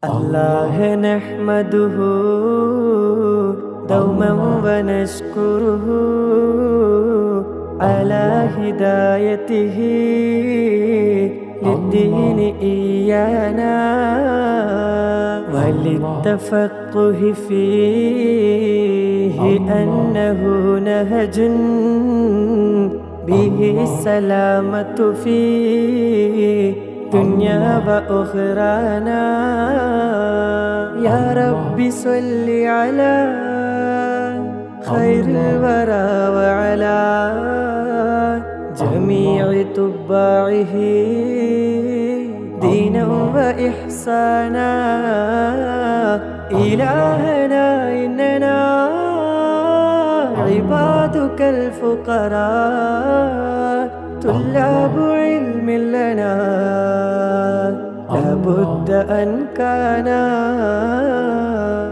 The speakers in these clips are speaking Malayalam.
الله نحمده دوما ونشكره على هدايته للدين إيانا وللتفقه فيه أنه نهج به السلامة في دنيا وأخرانا. يا رب صل على خير الورى وعلى جميع تباعه دينا وإحسانا. إلهنا إننا عبادك الفقراء طلاب علم لنا لابد أن كان.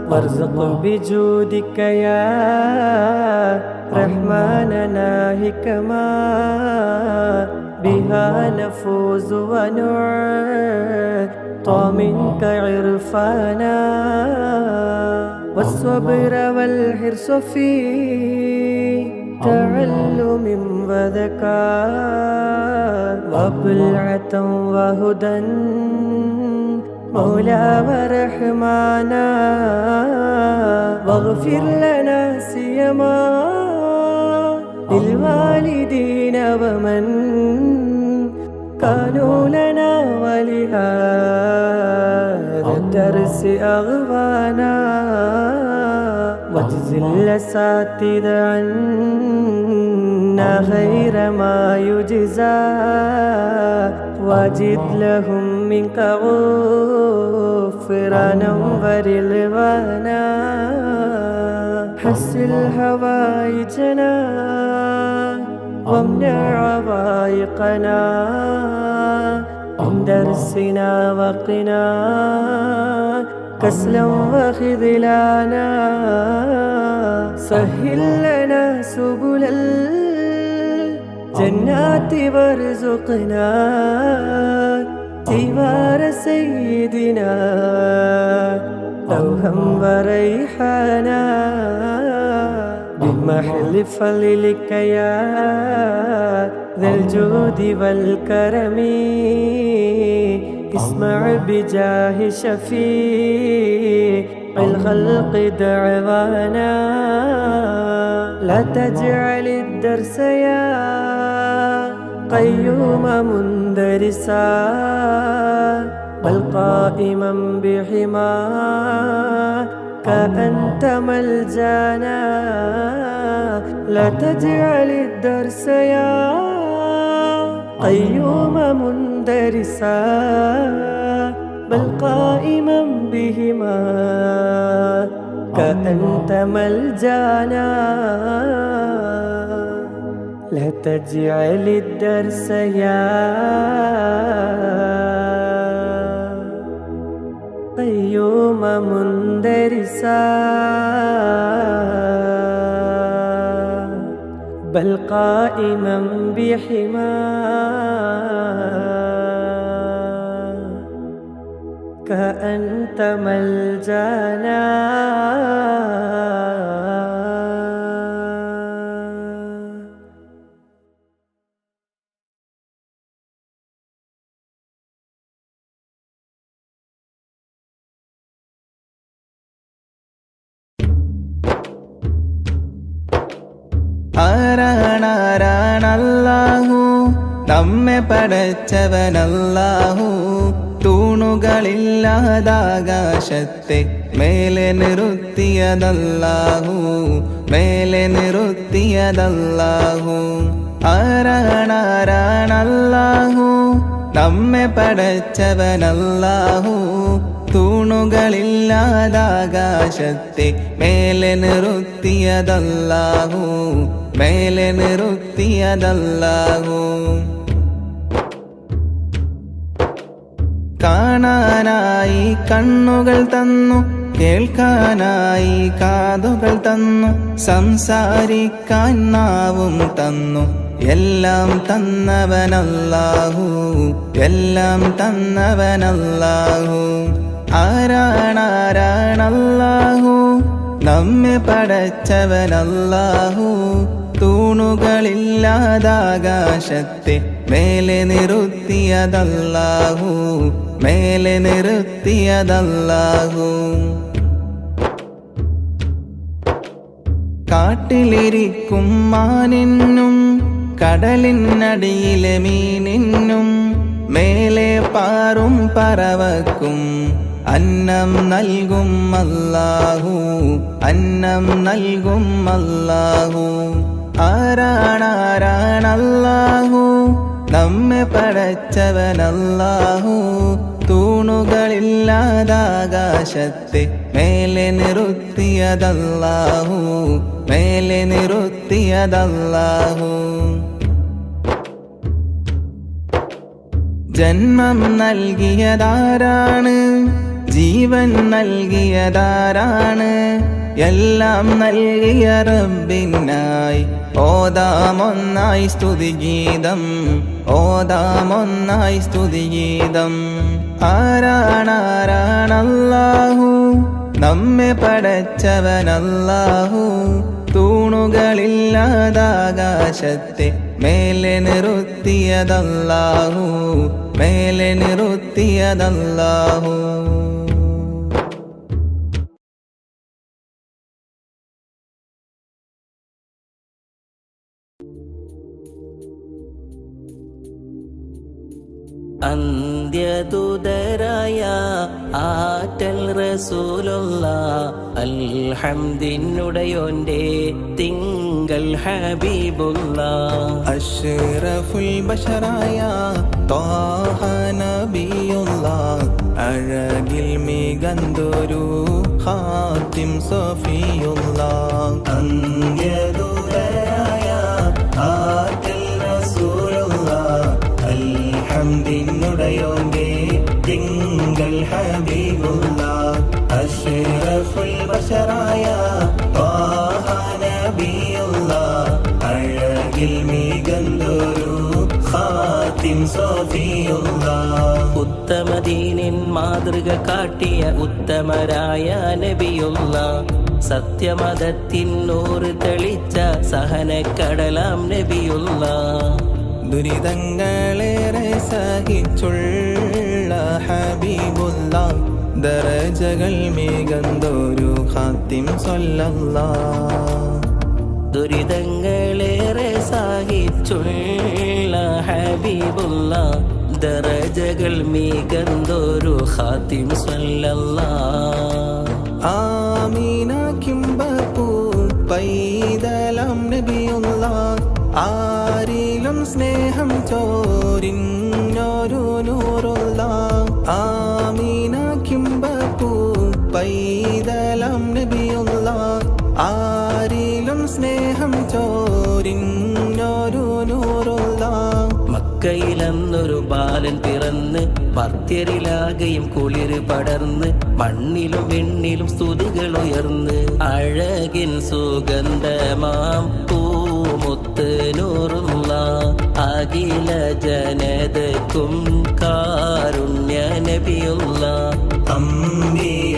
وارزق بجودك يا رحمننا حكما بها نفوز ونعطى منك عرفانا. والصبر والحرص في تعلم وذكاء وبلعة وهدى مولى ورحمانا. واغفر لنا سيما للوالدين ومن كانوا لنا ولهذا الدرس أغوانا. واجزل الأساتذة عنا خير ما يجزى واجد لهم منك غفرانا ورضوانا. حسن هوائجنا وامنع عوائقنا من درسنا وقنا كسلا وخذلانا. سهل لنا سبل الجنات وارزقنا جوار سيدنا دوها وريحانا. بمحل فضلك يا ذا الجود والكرم اسمع بجاه شفيع الخلق دعوانا. لا تجعل الدرس يا قيوم مندرسا بل قائما بحماك أنت ملجانا. لا تجعل الدرس يا قيوم مندرسا بل قائما بهما كأنت ملجانا. لا تجعل الدرس يا قيوم مندرسا بل قائما بحماك أنت ملجانا. ആരാണാരാണല്ലാഹു നമ്മെ പടച്ചവനല്ലാഹു. തൂണുകളില്ലാതാകാശത്തെ മേലെ നിർത്തിയതല്ലാഹു, മേലെ നിർത്തിയതല്ലാഹു. ആരാണാരാണല്ലാഹു നമ്മെ പടച്ചവനല്ലാഹു. തൂണുകളില്ലാതാകാശത്തെ മേലെ നിർത്തിയതല്ലാഹു, മേലെ നിർത്തിയതല്ലാഹു. കാണാനായി കണ്ണുകൾ തന്നു, കേൾക്കാനായി കാതുകൾ തന്നു, സംസാരിക്കാൻ നാവും തന്നു. എല്ലാം തന്നവനല്ലാഹു, എല്ലാം തന്നവനല്ലാഹു. ആരാണാരാണല്ലാഹു നമ്മെ പടച്ചവനല്ലാഹു തൂണുകളില്ലാതാകാശത്തെ മേലെ നിർത്തിയതല്ലാഹു മേലെ നിർത്തിയതല്ലാഹു കാട്ടിലിരിക്കും മാനിനും കടലിനടിയിലെ മീനിനും മേലെ പാറും പറവക്കും അന്നം നൽകും അല്ലാഹു അന്നം നൽകും അല്ലാഹു ആരാണാരാണല്ലാഹു നമ്മെ പടച്ചവനല്ലാഹു തൂണുകളില്ലാതാകാശത്തെ മേലെ നിർത്തിയതല്ലാഹു മേലെ നിർത്തിയതല്ലാഹു ജന്മം നൽകിയതാരാണ് ജീവൻ നൽകിയതാരാണ് എല്ലാം നൽകിയ റബ്ബിനായി ഓതാമൊന്നായി സ്തുതിഗീതം ഓതാമൊന്നായി സ്തുതിഗീതം ആരാണാരാണല്ലാഹു നമ്മെ പടച്ചവനല്ലാഹു തൂണുകളില്ലാതാകാശത്തെ മേലെ നിർത്തിയതല്ലാഹു മേലെ നിർത്തിയതല്ലാഹു അന്ത്യദൂതരായ ആറ്റൽ റസൂലുള്ള അൽഹംദിനുടയോന്റെ തിങ്കൾ ഹബീബുള്ള അഷ്റഫുൽ ബശറായ ത്വാഹ നബിയുള്ള അഴകിൽ മികന്തൊരു ഖാതിം സഫിയുള്ള അന്ത്യദൂതരായ ആറ്റൽ റസൂലുള്ള അൽഹംദിനുടയോന്റെ തിങ്കൾ ഹബീബുള്ള അഷ്റഫുൽ ബശറായ ത്വാഹ നബിയുള്ള അഴകിൽ മികന്തൊരു ഖാതിം സഫിയുള്ള ഉത്തമദീനിൻ മാതൃക കാട്ടിയ ഉത്തമരായ നബിയുള്ള സത്യമതത്തിൻ നൂറ് തെളിച്ച സഹനക്കടലാം നബിയുള്ള ദുരിതങ്ങളേറെ സഹിച്ചുള്ള ഹബീബുള്ള ദറജകൾ മികന്തൊരു ഖാതിം സ്വല്ലല്ലാഹ് ദുരിതങ്ങളേറെ സഹിച്ചുള്ള ഹബീബുള്ള ദറജകൾ മികന്തൊരു ഖാതിം സ്വല്ലല്ലാഹ് ആമീന കിംബപ്പൂ പൈതലം നബിയുള്ള ആരിലും സ്നേഹം ചോരിഞ്ഞൊരു നൂറുള്ള ആമീന കിംബപ്പൂ പൈതലം നബിയുള്ള ആരിലും സ്നേഹം ചോരിഞ്ഞൊരു നൂറുള്ള മക്കയിലന്നൊരു ബാലൻ പിറന്ന് ഭക്തരിലാകെയും കുളിര് പടർന്ന് മണ്ണിലും വെണ്ണിലും സ്തുതികൾ ഉയർന്ന് അഴകിൻ സുഗന്ധമാം പൂമുത്ത് നൂറുള്ള അഖില ജനതക്കും കാരുണ്യ നബിയുള്ള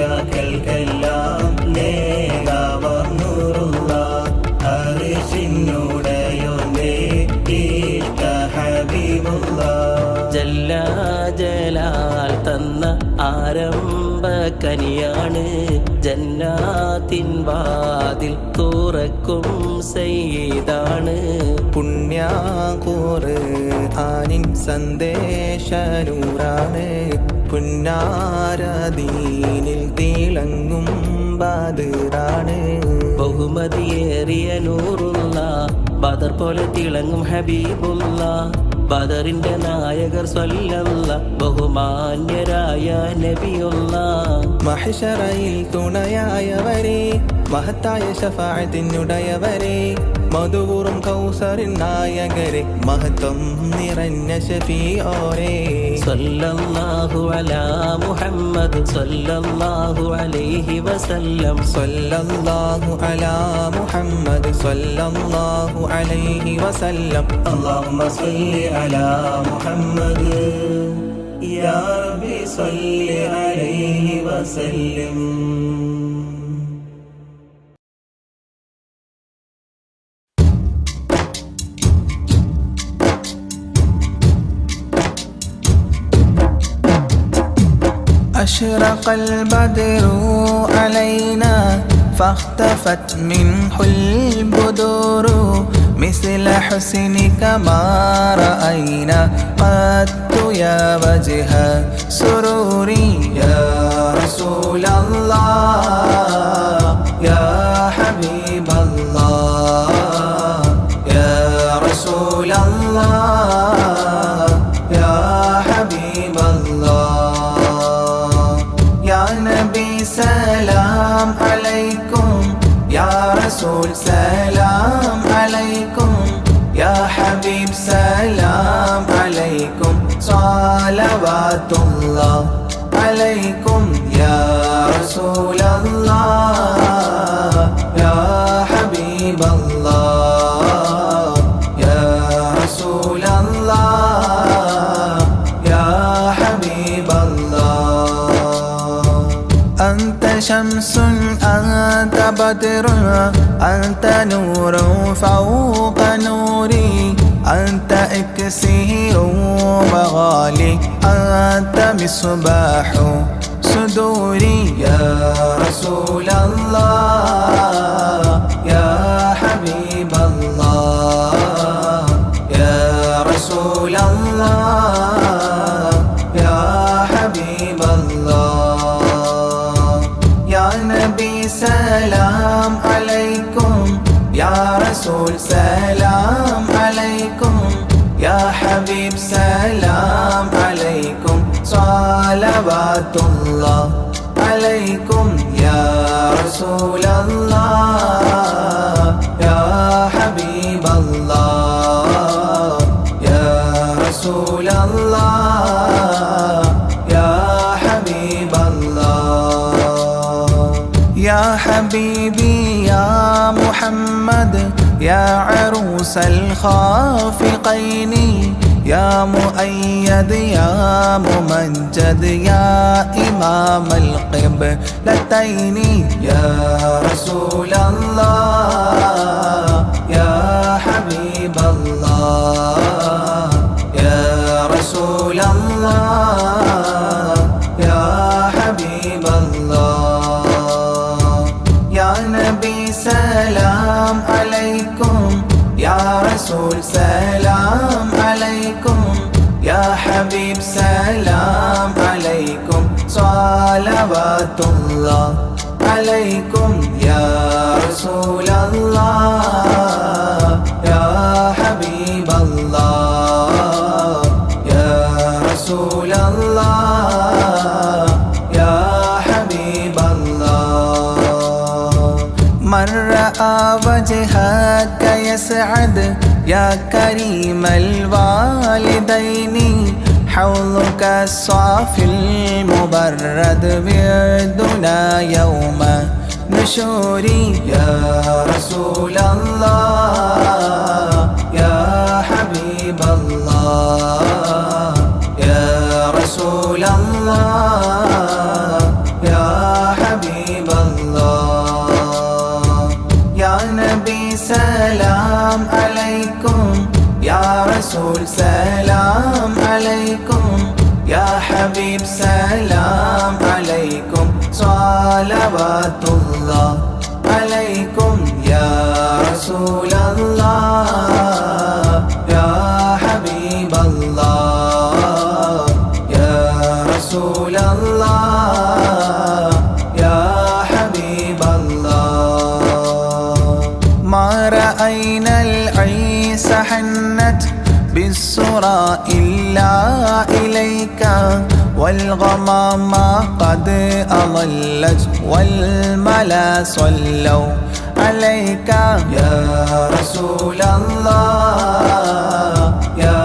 അമ്പിയാക്കൾക്കെല്ലാം നേതാവാം നൂറുള്ള അർശിനുടയോന്റെ ഇഷ്ട ഹബീബുള്ള ജല്ല ജലാൽ തന്ന ആരംഭ കനിയാണ് ജന്നാത്തിൻ വാതിൽ തുറക്കും സയ്യിദാണ് പുണ്യാഖുർആനിൻ സന്ദേശനൂറാണ് പുന്നാരദീനിൽ തിളങ്ങും ബദറാണ് ബഹുമതിയേറിയ നൂറുള്ള ബദർ പോലെ തിളങ്ങും ഹബീബുള്ള ബദറിന്റെ നായകർ സ്വല്ലല്ല ബഹുമാന്യരായ നബിയുള്ള മഹ്ശറയിൽ തുണയായവരെ മഹത്തായ ശഫാഅത്തിനുടയവരെ മധുവൂറും കൗസറിൻ നായകരെ മഹത്വം നിറഞ്ഞ ശഫീഓരെ സ്വല്ലല്ലാഹു അലാ മുഹമ്മദ് സ്വല്ലല്ലാഹു അലൈഹി വസല്ലം സ്വല്ലല്ലാഹു അലാ മുഹമ്മദ് സ്വല്ലല്ലാഹു അലൈഹി വസല്ലം അല്ലാഹുമ്മ സ്വല്ലി അലാ മുഹമ്മദ് യാ റബ്ബി സ്വല്ലി അലൈഹി وسلم. أشرق البدر علينا فاختفت منه البدور مثل حسنك ما رأينا قط يا وجه سروري. يا رسول الله يا حبيب الله يا رسول الله يا حبيب الله. يا نبي سلام عليكم يا رسول سلام عليكم يا حبيب سلام عليكم صلوات الله عليكم. يا رسول الله يا حبيب الله يا رسول الله يا حبيب الله. أنت شمس أنت بدر أنت نور فوق نوري أنت إكسير وغالي أنت مصباح صدوري. يا رسول الله يا حبيب الله يا رسول الله يا حبيب الله. يا نبي سلام عليكم يا رسول سلام عليكم يا حبيب سلام عليكم صلوات الله عليكم. يا رسول الله يا حبيب الله يا رسول الله يا حبيب الله. يا حبيبي يا محمد يا عروس الخافقين يا مؤيد يا ممجد يا إمام القبلتين. يا رسول الله يا حبيب الله يا رسول الله يا حبيب الله. يا نبي سلام عليكم يا رسول سلام عليكم يا حبيب سلام عليكم صلوات الله عليكم. يا رسول الله يا حبيب الله يا رسول الله يا حبيب الله. من رأى وجهك يسعد يا كريم الوالدين حوضك الصافي المبرد وردنا يوم نشوري. يا رسول الله يا حبيب الله يا رسول الله يا حبيب الله. يا نبي سلام عليكم يا رسول سلام عليكم يا حبيب سلام عليكم صلوات الله عليكم. يا رسول الله يا حبيب الله يا رسول الله يا حبيب الله. ما رأينا العيس حنت بالسرى إلا إليك والغمام قد أضلت والملا صلوا عليك. يا رسول الله يا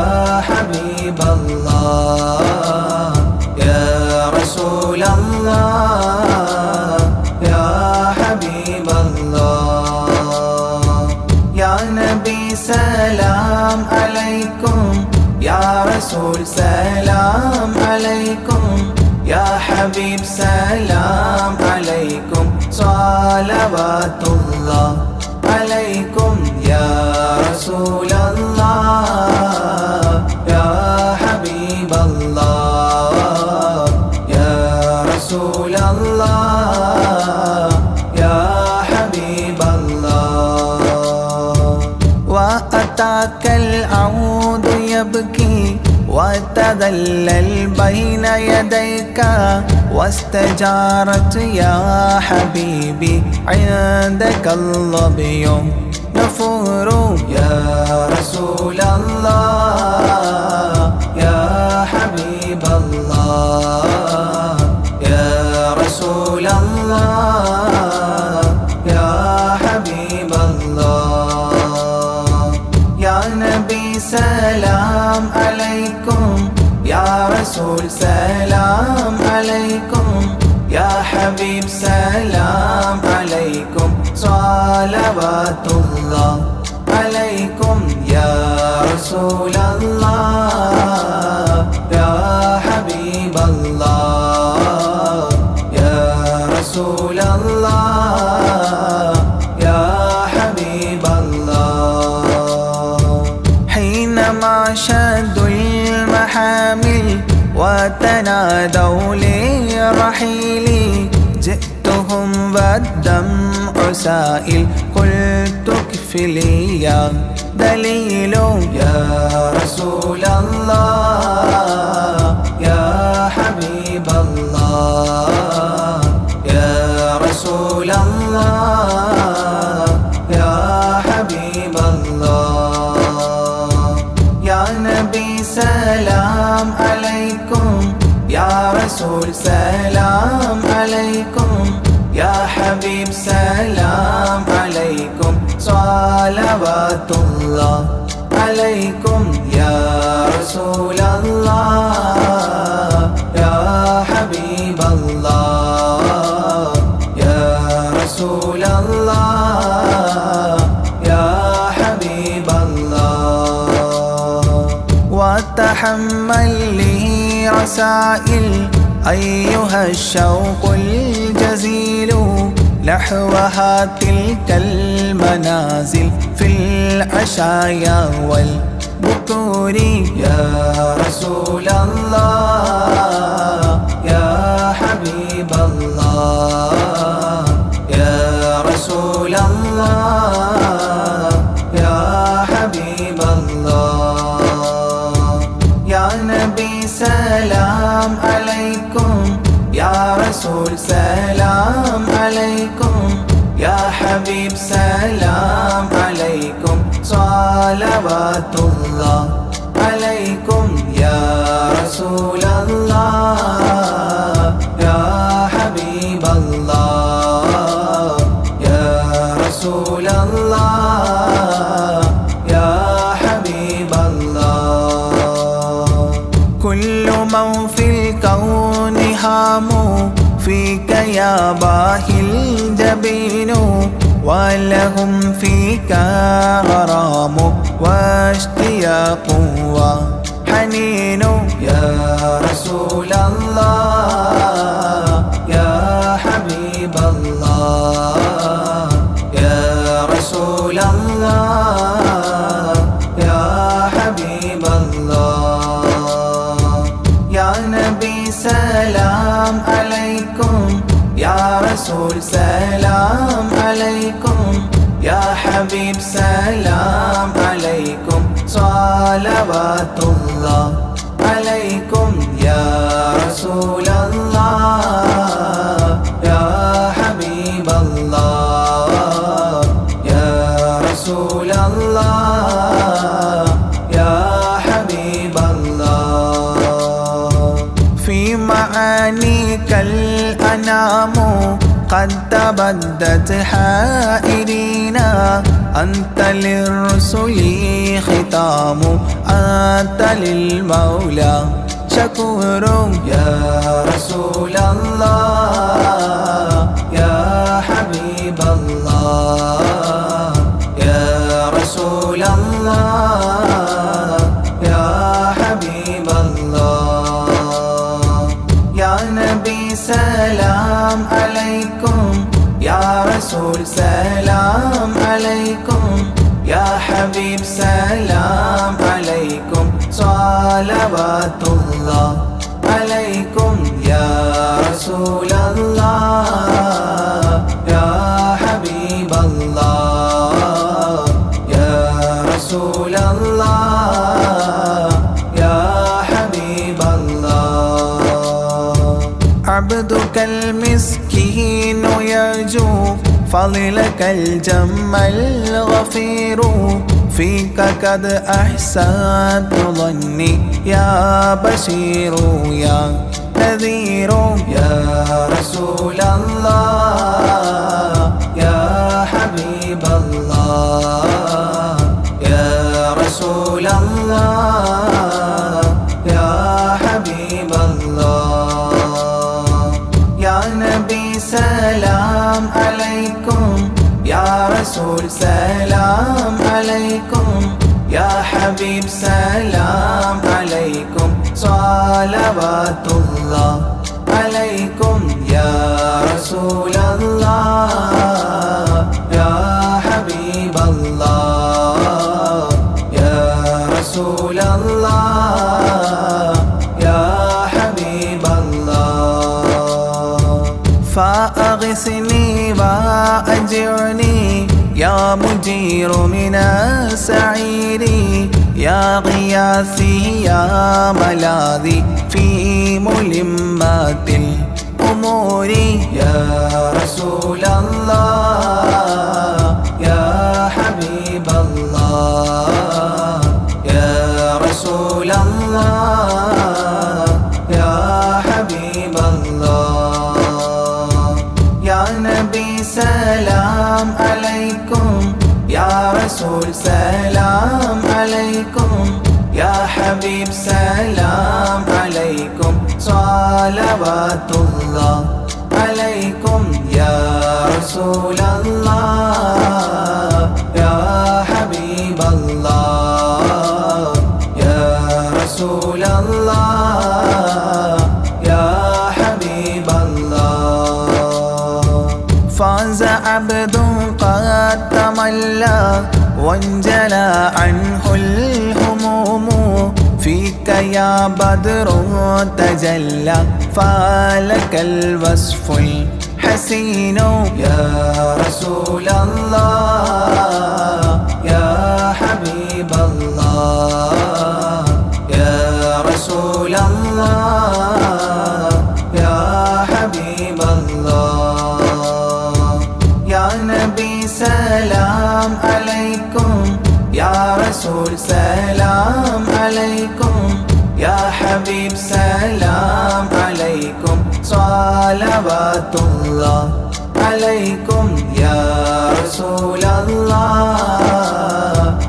حبيب الله يا رسول الله يا حبيب الله. يا نبي سلام عليكم يا رسول سلام عليكم يا حبيب حبيب سلام عليكم صلوات الله عليكم يا رسول الله يا حبيب الله يا رسول الله يا حبيب الله وأتاك العود يبكي وتذلل بين يديك واستجارت يا حبيبي عندك الظبي نفور يا رسول الله يا حبيب الله يا رسول الله يا حبيب الله يا نبي سلام عليكم يا رسول سلام عليكم يا حبيب سلام عليكم صلوات الله عليكم يا رسول الله يا حبيب الله يا رسول الله يا حبيب الله حينما شدوا المحامل وتنادوا لرحيلي جئتهم والدمع سائل قلت اكفلي يا دليل يا رسول الله يا حبيب الله يا رسول الله يا حبيب الله يا نبي سلام عليكم يا رسول سلام عليكم يا حبيب سلام عليكم صلوات الله عليكم يا رسول الله يا حبيب الله يا رسول الله يا حبيب الله وتحمل لي رسائل أيها الشوق الجزيل نحوها تلك المنازل في العشايا والبكور يا رسول الله يا حبيب الله يا رسول الله يا حبيب الله يا نبي سلام عليكم يا رسول سلام عليكم يا حبيب سلام عليكم صلوات الله عليكم يا رسول الله يا حبيب الله يا رسول الله يا حبيب الله كل من في الكون هام فيك يا باهي الجبين ولهم فيك غرام واشتياق وحنين يا رسول الله يا حبيب الله يا رسول الله يا حبيب الله يا نبي سلام عليكم يا رسول سلام عليكم يا حبيب سلام عليكم صلوات الله عليكم يا رسول الله يا حبيب الله يا رسول الله يا حبيب الله في معانيك الأنام قد تبدت حائرين أنت للرسل ختام أنت للمولى شكور يا رسول الله يا حبيب الله يا رسول الله يا حبيب الله يا نبي سلام عليكم يا رسول سلام عليكم يا حبيب سلام عليكم صلوات الله عليكم يا رسول الله يا حبيب الله يا رسول الله يا حبيب الله عبدك المسكين يرجو فضلك الجم الغفير فيك قد أحسنت ظني يا بشير يا نذير يا رسول الله يا حبيب الله يا رسول الله يا حبيب الله يا نبي سلام عليكم يا رسول سلام عليكم يا حبيب سلام عليكم صلوات الله عليكم يا رسول الله يا حبيب الله يا رسول الله يا حبيب الله فأغثني وأجرني يا مجير من السعير يا غياثي يا ملاذي في ملمات الأمور يا رسول الله يا حبيب الله يا رسول الله يا حبيب الله يا نبي سلام عليكم يا رسول سلام عليكم يا حبيب سلام عليكم صلوات الله عليكم يا رسول الله يا حبيب الله يا رسول الله يا حبيب الله فاز عبد قد تملى وانجلى عنه الهموم فيك يا بدر تجلى فلك الوصف الحسين يا رسول الله يا حبيب الله يا رسول الله يا حبيب الله يا نبي سلام عليكم يا رسول سلام عليكم يا حبيب سلام عليكم صلوات الله عليكم يا رسول الله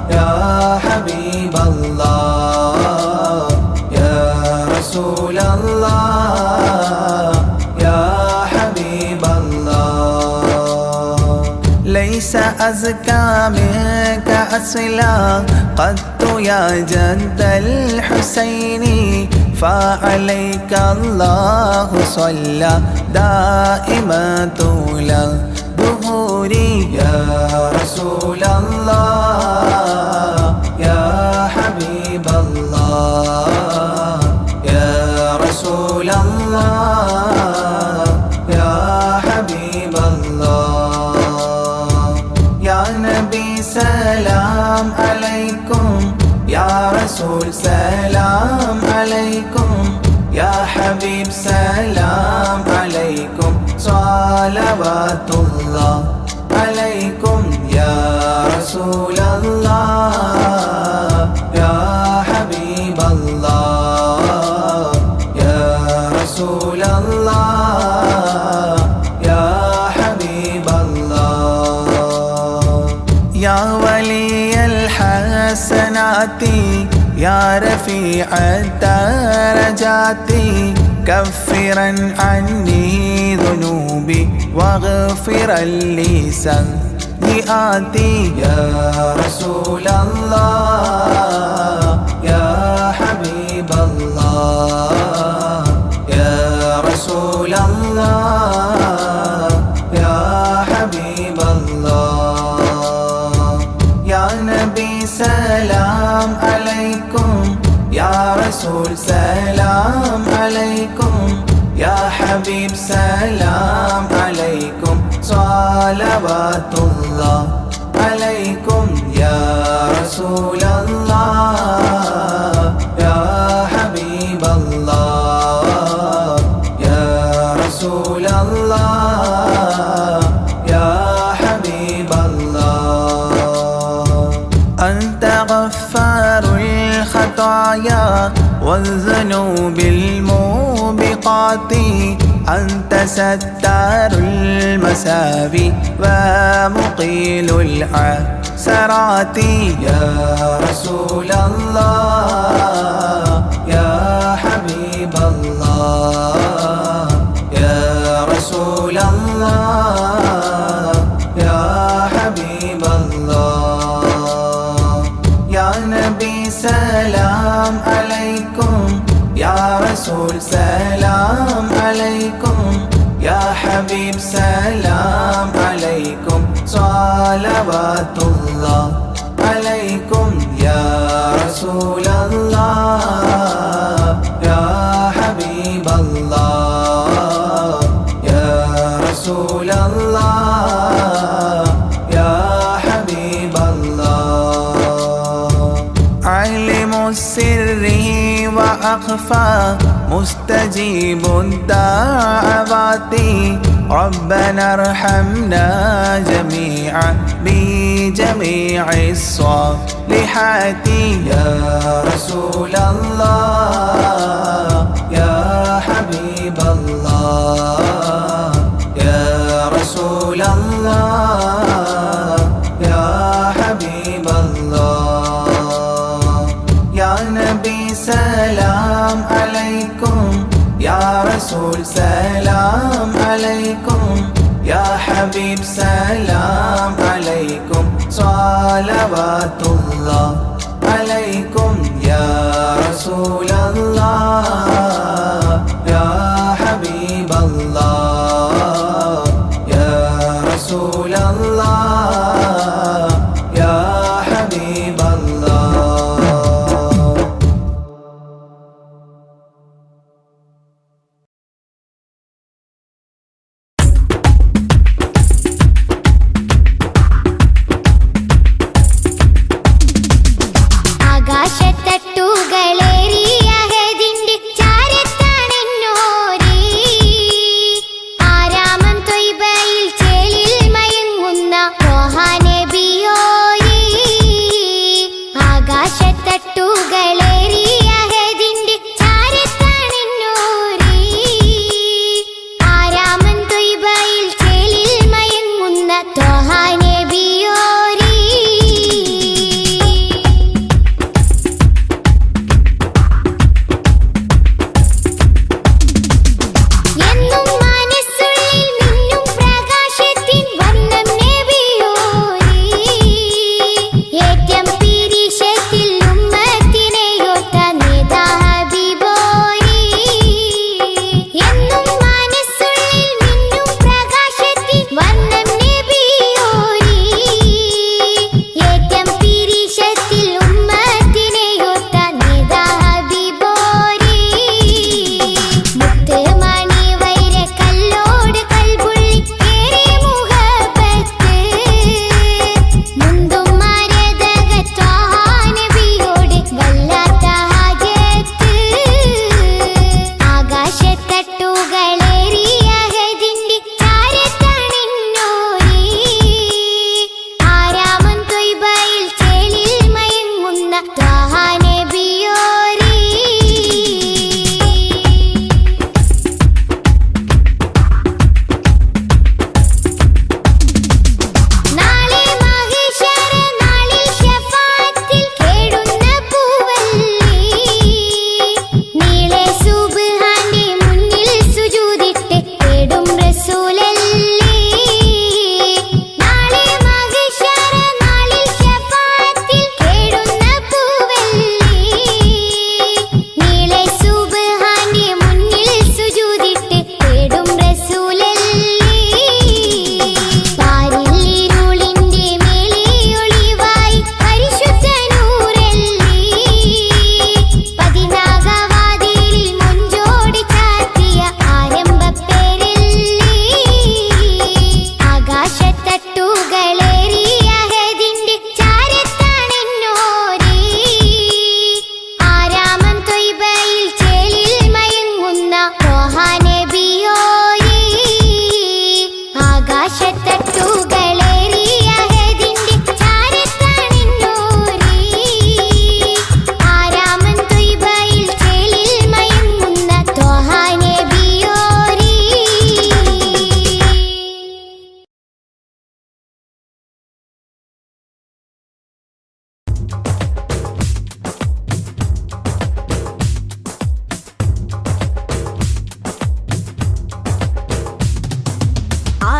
يا حبيب الله يا رسول الله يا حبيب الله ليس أزكى منك أصلا قدت يا جد الحسين فعليك الله صلى دائما طول الدهور يا رسول الله يا حبيب الله يا رسول الله يا حبيب الله يا نبي سلام عليكم يا رسول سلام عليكم يا حبيب سلام عليكم صلوات الله عليكم يا رسول الله يا حبيب الله يا رسول الله يا حبيب الله يا ولي الحسنات يا رفيع الدرجات كفرا عني ذنوبي واغفرا لي سيئاتي يا رسول الله يا حبيب الله يا رسول الله ഹബീബ് സലാം അലൈക്കും സ്വലവാത്തുല്ലാഹ് അലൈക്കും യാ റസൂലല്ലാഹ് യാ ഹബീബല്ലാഹ് യാ റസൂലല്ലാഹ് യാ ഹബീബല്ലാഹ് അൻത ഗഫാറുൽ ഖതായാ والذنوب الموبقات أنت ستار المساوي ومقيل العثرات يا رسول الله يا حبيب الله يا رسول الله يا حبيب الله يا نبي سلام عليكم يا رسول سلام عليكم يا حبيب سلام عليكم صلوات الله عليكم يا رسول الله يا حبيب الله يا رسول الله يا حبيب الله علم السر وأخفى مستجيب الدعوات ربنا ارحمنا جميعا بجميع الصالحات يا رسول الله يا حبيب الله يا رسول الله يا حبيب الله يا نبي سلام عليكم يا رسول سلام عليكم يا حبيب سلام عليكم صلوات الله عليكم يا رسول الله يا حبيب الله يا رسول الله يا حبيب الله ആരംഭപ്പേര്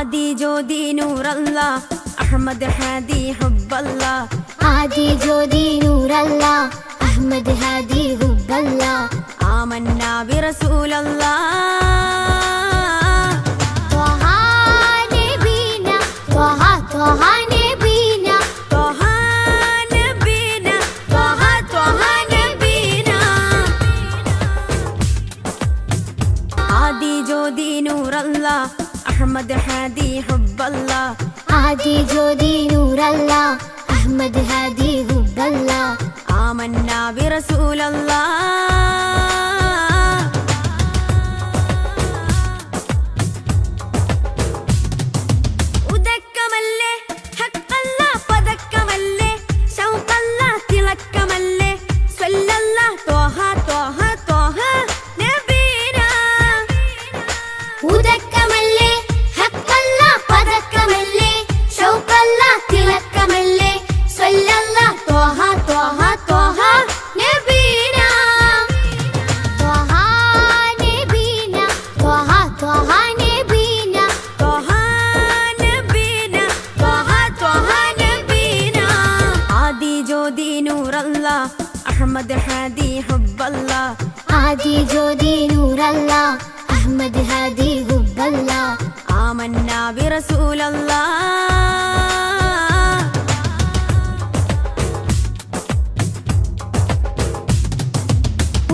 ആദി ജ്യോതി നൂറല്ലാ അഹ്മദ് ഹാദി ഹുബ്ബല്ലാ ആദി ജ്യോതി നൂറല്ലാ അഹ്മദ് ഹാദി ഹുബ്ബല്ലാ ആമന്നാ ബിറസൂലല്ലാ ത്വഹ നബീന ത്വഹ ത്വഹ നബീന ത്വഹ നബീന ത്വഹ ത്വഹ നബീന ആദി ജ്യോതി നൂറല്ലാ അഹ്മദ് ഹാദി ഹുബ്ബല്ലാ ആദി ജ്യോതി നൂറല്ലാ അഹ്മദ് ഹാദി ഹുബ്ബല്ലാ ആമന്നാ ബിറസൂലല്ലാ ഉദക്കമല്ലേ ഹഖല്ലാ പദക്കമല്ലേ ശൗഖല്ലാ തിളക്കമല്ലേ സ്വല്ലല്ലാ ത്വഹ ത്വഹ ത്വഹ നബീന ഉദക്കമല്ലേ ഹഖല്ലാ പദക്കമല്ലേ ശൗഖല്ലാ തിളക്കമല്ലേ സ്വല്ലല്ലാ ത്വഹ ത്വഹ ത്വഹ നബീന ത്വഹ നബീന ത്വഹ ത്വഹ നബീന ത്വഹ നബീന ത്വഹ ത്വഹ നബീന ആദി ജ്യോതി നൂറല്ലാ അഹ്മദ് ഹാദി ഹുബ്ബല്ലാ ആദി ജ്യോതി നൂറല്ലാ അഹ്മദ് ഹാദി ഹുബ്ബല്ലാ ആമന്നാ ബിറസൂലല്ലാ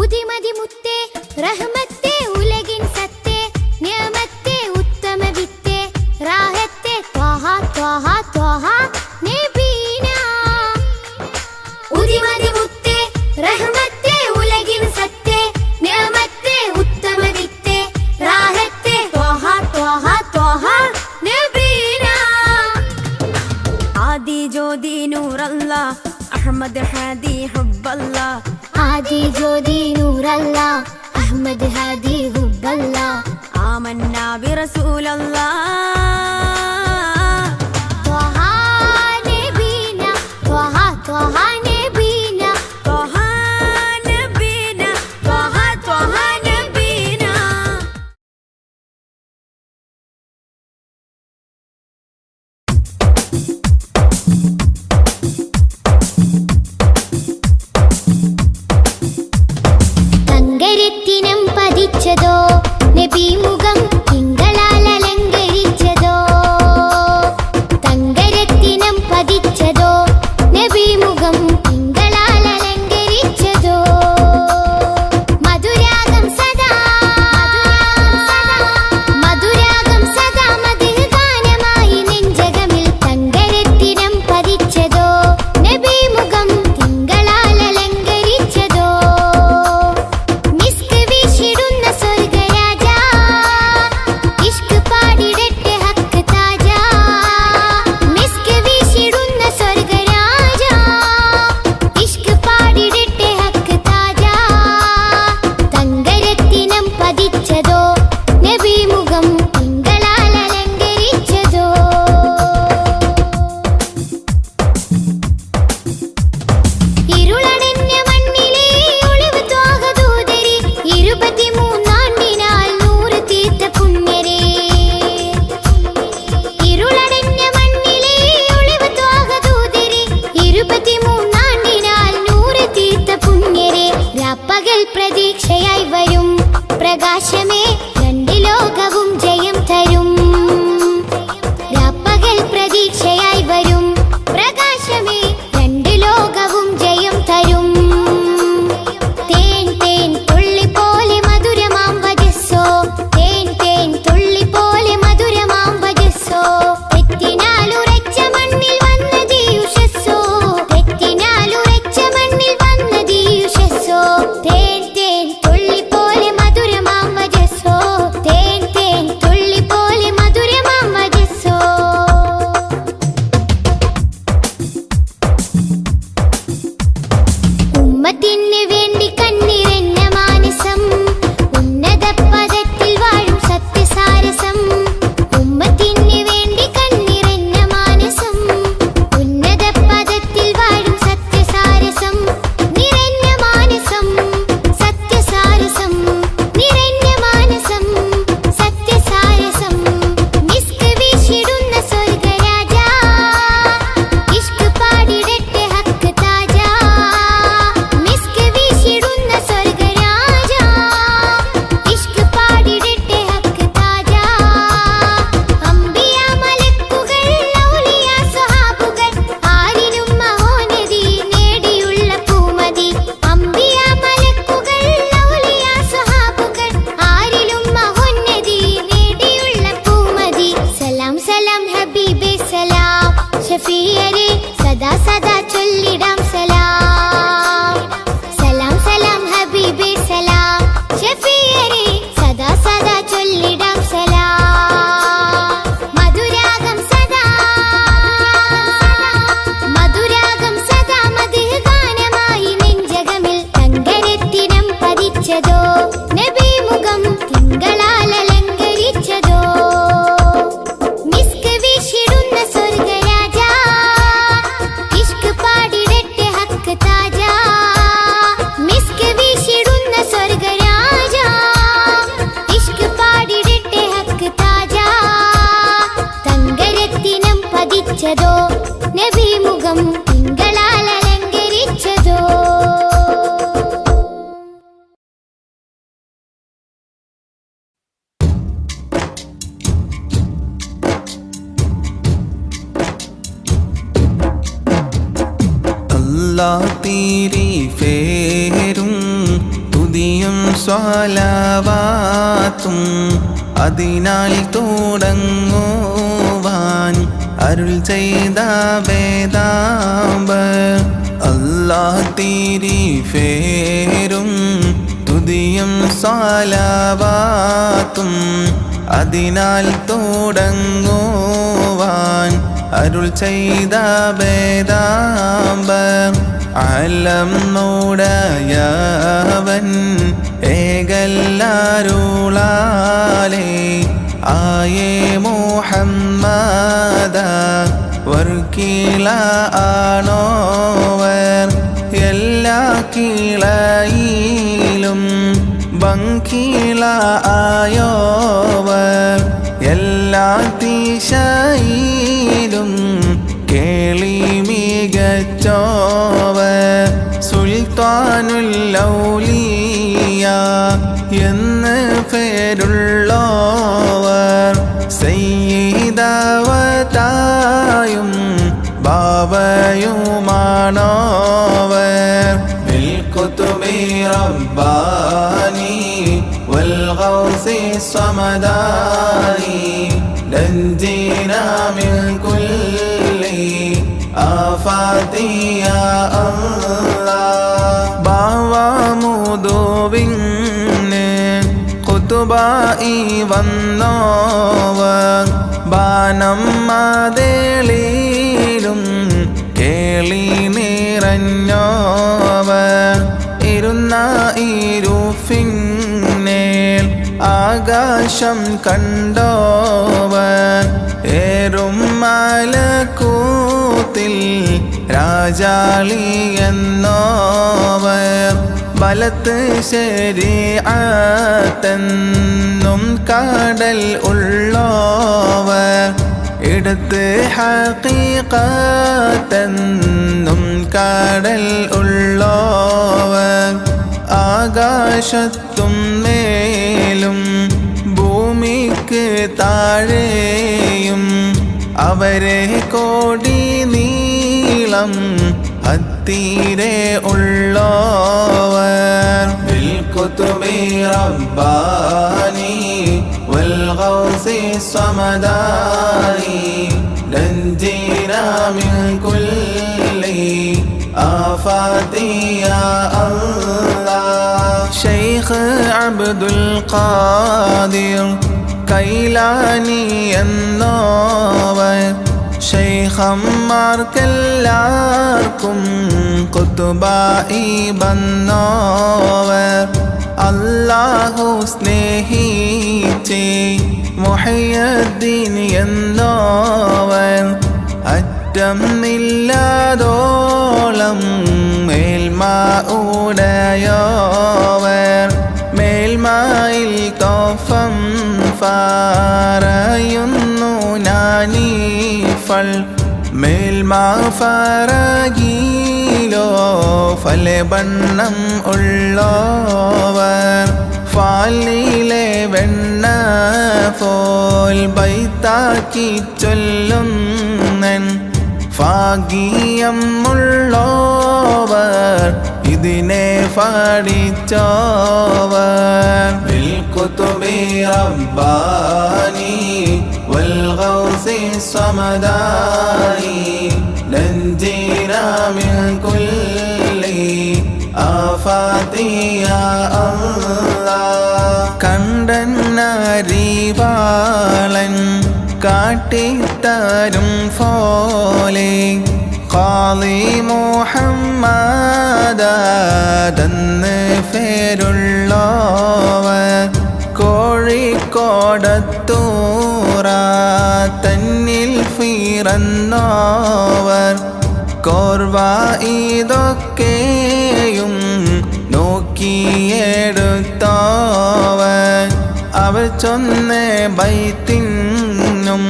ഉദിമതി മുത്തേ റഹ്മത്തേ ഉലകിൻ സത്തേ നിയമത്തേ ഉത്തമ വിത്തേ റാഹത്തേ ത്വഹ ത്വഹ ത്വഹ നബീന ഉദിമതി മുത്തേ റഹ്മത്തേ ഉലകിൻ സത്തേ നിയമത്തേ ഉത്തമ വിത്തേ റാഹത്തേ ത്വഹ ത്വഹ ത്വഹ നബീന ആദി ജ്യോതി നൂറല്ലാ അഹ്മദ് ഹാദി ഹുബ്ബല്ലാ ആദി ജ്യോതി നൂറല്ലാ അഹ്മദ് ഹാദി ഹുബ്ബല്ലാ ആമന്നാ ബിറസൂലല്ലാ ത്വഹ നബീന ത്വഹ ത്വഹ നബീന ത്വഹ നബീന ത്വഹ ത്വഹ നബീന തങ്കരത്തിനം പതിച്ചതോ നബി മുഖം തിങ്കളാൽ അലങ്കരിച്ചതോ തങ്കരത്തിനം പതിച്ചതോ നബി മുഖം തിങ്കളാൽ അലങ്കരിച്ചതോ മധുരാഗം സദാ മധുരാഗം സദാ മധുഗാനമായി നെഞ്ചകമിൽ തങ്കരത്തിനം ഷഫീയരെ സദാ സദാ ചൊല്ലിടാം സലാം. സലാം സലാം ഹബീബേ സലാം. ഷഫീയരെ സദാ സദാ ചൊല്ലിടാം സലാം. മധുരാഗം സദാ മധുരാഗം സദാ മധുഹ ഗാനമായി നെഞ്ചകമിൽ തങ്കരത്തിനം പതിച്ചതോ നബി മുഖം തിങ്കളാൽ അലങ്കരിച്ചതോ. മിസ്ക് വീശിടുന്ന സ്വർഗരാജ ഇഷ്ക് പാടിടട്ടെ ഹക്ക് താജ. മിസ്ക് വീശിടുന്ന സ്വർഗരാജ ഇഷ്ക് പാടിടട്ടെ ഹക്ക് താജ. തങ്കരത്തിനം പതിച്ചതോ നബി മുഖം തിങ്കളാൽ അലങ്കരിച്ചതോ. അല്ലാഹ് തീരി ഫേരും തുതിയും സ്വലാവാത്തും അതിനാൽ തുടങ്ങുവാൻ അരുൾ ചെയ്ത വേദാംബർ. അല്ലാഹ് തീരി ഫേരും തുതിയും സ്വലാവാത്തും അതിനാൽ തുടങ്ങുവാൻ അരുൾ ചെയ്ത വേദാംബർ. അലം നോടയവൻ ഏകല്ലാരുളാലേ ആയേ മുഹമ്മദ വർക്കീള ആണോവർ. എല്ലാ കീളയിലും ബങ്കീള ആയോവർ. എല്ലാ ദിശയിലും കേളി മികച്ചോവർ. സുൽത്താനുൽ ഔലിയ എന്ന് പേരുള്ളോവർ. സയ്യിദവതായും ബാബയുമാണോവർ. ബിൽകുതുബി റബ്ബാനി വൽഗൗസി സമദാനി നഞ്ജിനാ മിൻ കുല്ലി ആഫാതി യാ അല്ലാഹ്. ബാവാമുദുവിന് ഖുതുബായി വന്നോവർ. ബാനം മാതേളിലും കേളി നിറഞ്ഞോവർ. ഇരുന്ന ഇരുഫിന്നേൽ ആകാശം കണ്ടോവർ. ഏറും മലക്കൂത്തിൽ രാജാളി എന്നോവർ. വലത്ത് ശരീഅത്തെന്നും കടൽ ഉള്ളോവർ. ഇടത്ത് ഹഖീഖത്തെന്നും കടൽ ഉള്ളോവർ. ആകാശത്തും മേലും ഭൂമിക്ക് താഴെയും അവരെ കോടി നീളം അത്തീരെ ഉള്ളോവർ. ബിൽകുതുബി റബ്ബാനി വൽഗൗസി സമദാനി നഞ്ജിനാ മിൻ കുല്ലി ആഫാതി യാ അല്ലാഹ്. ശൈഖ് അബ്ദുൽ ഖാദിർ കൈലാനി എന്നോവർ. ശൈഖന്മാർക്കെല്ലാവർക്കും ഖുതുബായി വന്നോവർ. അല്ലാഹു സ്നേഹിച്ചേ മുഹയ്യദ്ദീൻ എന്നോവർ. അറ്റം ഇല്ലാതോളം മേൽമ ഉടയോവർ. മേൽമയിൽ തോഫം പറയുന്നു നാനീഫൾ. മേൽമ ഫറഗീലോ ഫലബണ്ണം ഉള്ളോവർ. ഫാലിലെ വെണ്ണ പോൽ ബൈത്താക്കി ചൊല്ലുന്നൻ ഭാഗ്യം ഉള്ളോവർ ഇതിനെ പഠിച്ചോവർ. ബിൽകുതുബി റബ്ബാനി വൽഗൗസി الصمداني نجينا من كل آفات يا الله കണ്ടന്നരിവാളൻ കാട്ടിത്തരും പോലെ ഖാലി മുഹമ്മദെന്ന് പേരുള്ളവർ കോഴിക്കോടത്തൂറ തന്നിൽ പിറന്നവർ കോർവ ഇതൊക്കെയും നോക്കിയെടുത്തവർ അവർ ചൊന്ന ബൈത്തിനും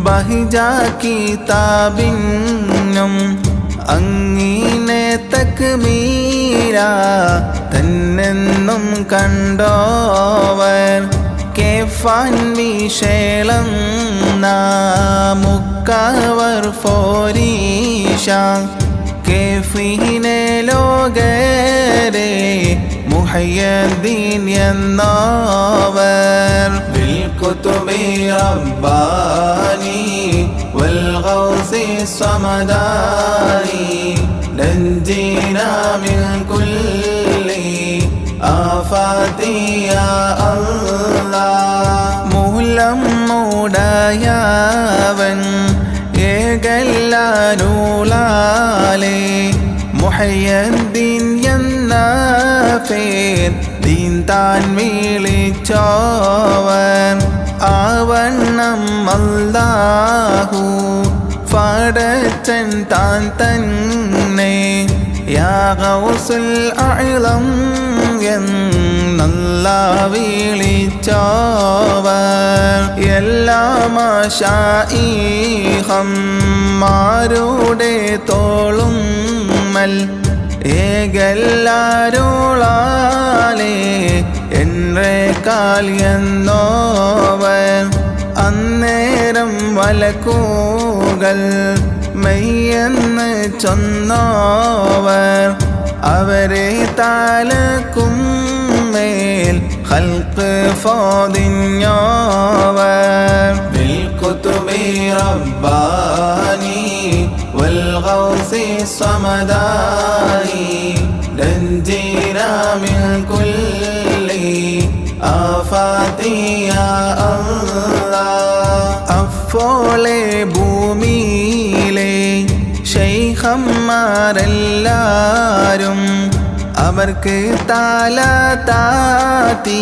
ബഹിജ കിതാബിനും അങ്ങിനെ തക്മീര തന്നെന്നും കണ്ടോവർ കേഫാൻ വിശേളം നാമുക്കവർ ഫോരീഷ കേഫിനെ ലോകരെ മുഹയ്യദ്ദീൻ എന്നവർ بالكتب رباني والغوث الصمداني نجينا من كل آفات يا الله മൂലം മൂടയവൻ ഏകല്ലാനൂളാലേ മുഹയ്യദ്ദീൻ എന്ന പേർ ദീൻ താൻ വിളിച്ചോവൻ ആവണ്ണം അല്ലാഹു പടച്ചൻ താൻ തന്നെ യാ ഗൗസുൽ അഅ്ലം എന്നല്ല വിളിച്ചോവർ എല്ലാ മാശായിഹന്മാരുടെ തോളും മൽ ഏകല്ലാരോളാലേ എന്റെ കാൽ എന്നോവർ അന്നേരം വലക്കൂകൾ മെയ്യെന്ന് ചൊന്നോവർ അവരെ താലക്കും മേൽ ഖൽഖ് ഫോദിഞ്ഞോവർ بالكتب رباني والغوث الصمداني نجينا من كل آفات يا الله അഫോളെ ഭൂമിയിലെ ശൈഖന്മാരെല്ലാരും അവർക്ക് താല താത്തി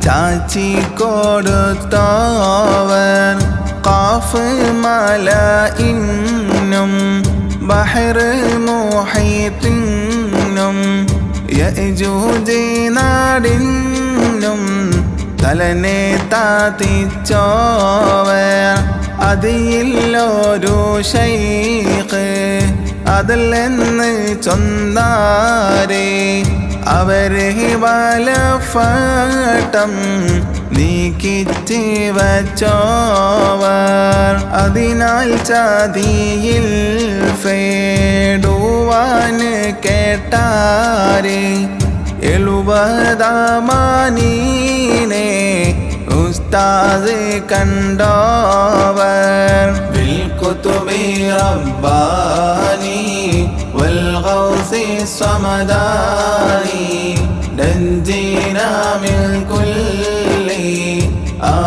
ചാച്ചി കൊടുത്തോവർ ഖാഫ് മല ഇന്നും ബഹർ മുഹീത്തിനും യജൂജ് നാടിനും തലനെ താത്തിച്ചോവർ അതിലൊരു ശൈഖ് അതിലെന്ന് ചൊന്നാരേ അവരെ വലഫട്ടം നീക്കിച്ച് വച്ചോവർ അതിനാൽ ചതിയിൽ ഫേടുവാൻ കേട്ടാരേ 70 ഉസ്താദ് കണ്ടോവർ بالكتب رباني والغوث الصمداني نجينا من كل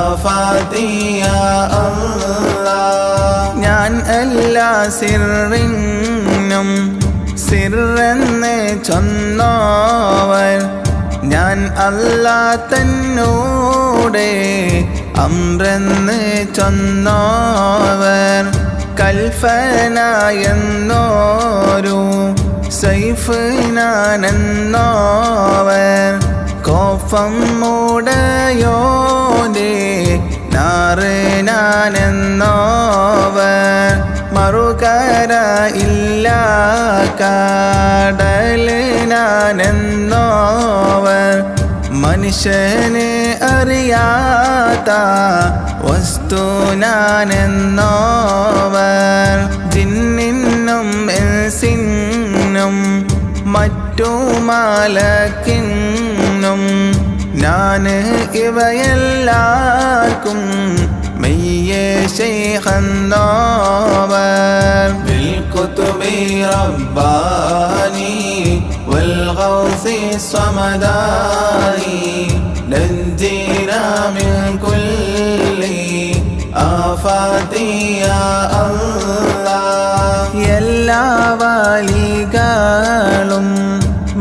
آفات يا الله ഞാൻ എല്ലാ സിറിനും സിറെന്ന് ചൊന്നോവർ ഞാൻ അല്ലാ തന്നോടെ അമ്രെന്ന് ചൊന്നോവർ കൽഫനായെന്നോരു സൈഫ് ഞാനെന്നോവർ കോഫം മൂടയോടെ നാറ് ഞാനെന്നോവർ മറുകര ഇല്ല കാടൽ ഞാനെന്നോവർ മനുഷ്യനെ അറിയാത്ത വസ്തു ഞാനെന്നോവർ ജിന്നിനും ഇൻസിനും മറ്റു മാലക്കിനും ഞാൻ ഇവയെല്ലാവർക്കും മെയ്യേ ശൈഖന്നോവർ بالكتب رباني والغوث الصمداني نجينا من كل آفات يا الله എല്ലാ വലികളും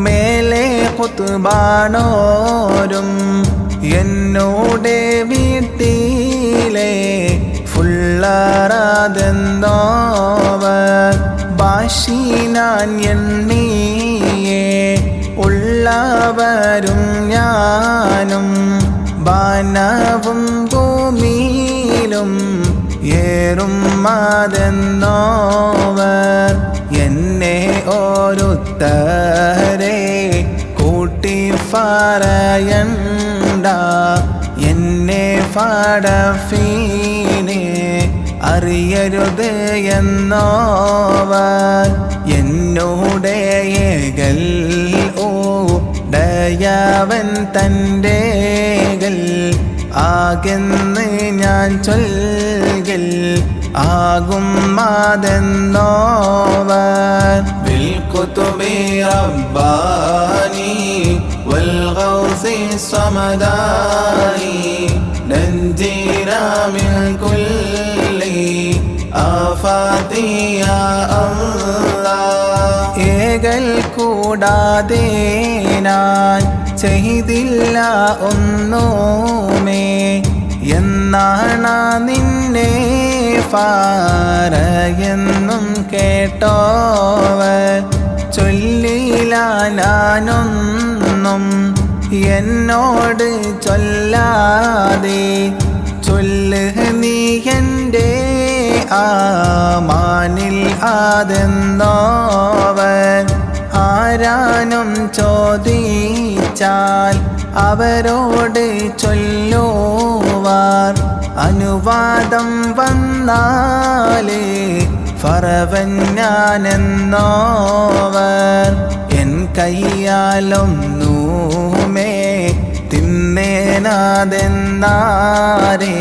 മേലെ കുത്തുബാണോരും എന്നോടെ വീട്ടിലെ ഫുള്ളറാതെന്നോവർ ഭാഷിനാൻ എണ്ണിയേ ഉള്ളവരും ഞാനും ബാനവും ഭൂമിയിലും ഏറും മാതെന്നോവർ എന്നെ ഓരുത്തരെ കൂട്ടി പറയണ്ട എന്നെ ഫടഫീനെ അറിയരുത് എന്നോവർ എന്നോടെ ഏകൽ ഓ ദയവൻ തൻ്റെകൾ ആകെന്ന് ഞാൻ ചൊൽകൽ ആകും മാതെന്നോവർ بالكتب رباني والغوث الصمداني نجينا من كل آفات يا الله ഏകൽ കൂടാതെ ഞാൻ ചെയ്തില്ല ഒന്നുമേ എന്നാണ് നിന്നെ പറയുന്നും കേട്ടോവർ ചൊല്ലില്ല ഞാനൊന്നും എന്നോട് ചൊല്ലാതെ ചൊല്ല് നീ എൻ്റെ ആമാനിൽ ആതെന്നോവർ ആരാനും ചോദിച്ചാൽ അവരോട് ചൊല്ലുവാർ അനുവാദം വന്നാലേ ഫറവൻ ഞാനെന്നോവർ എൻ കയ്യാലൊന്നുമേ തിന്നേനാതെന്നാരേ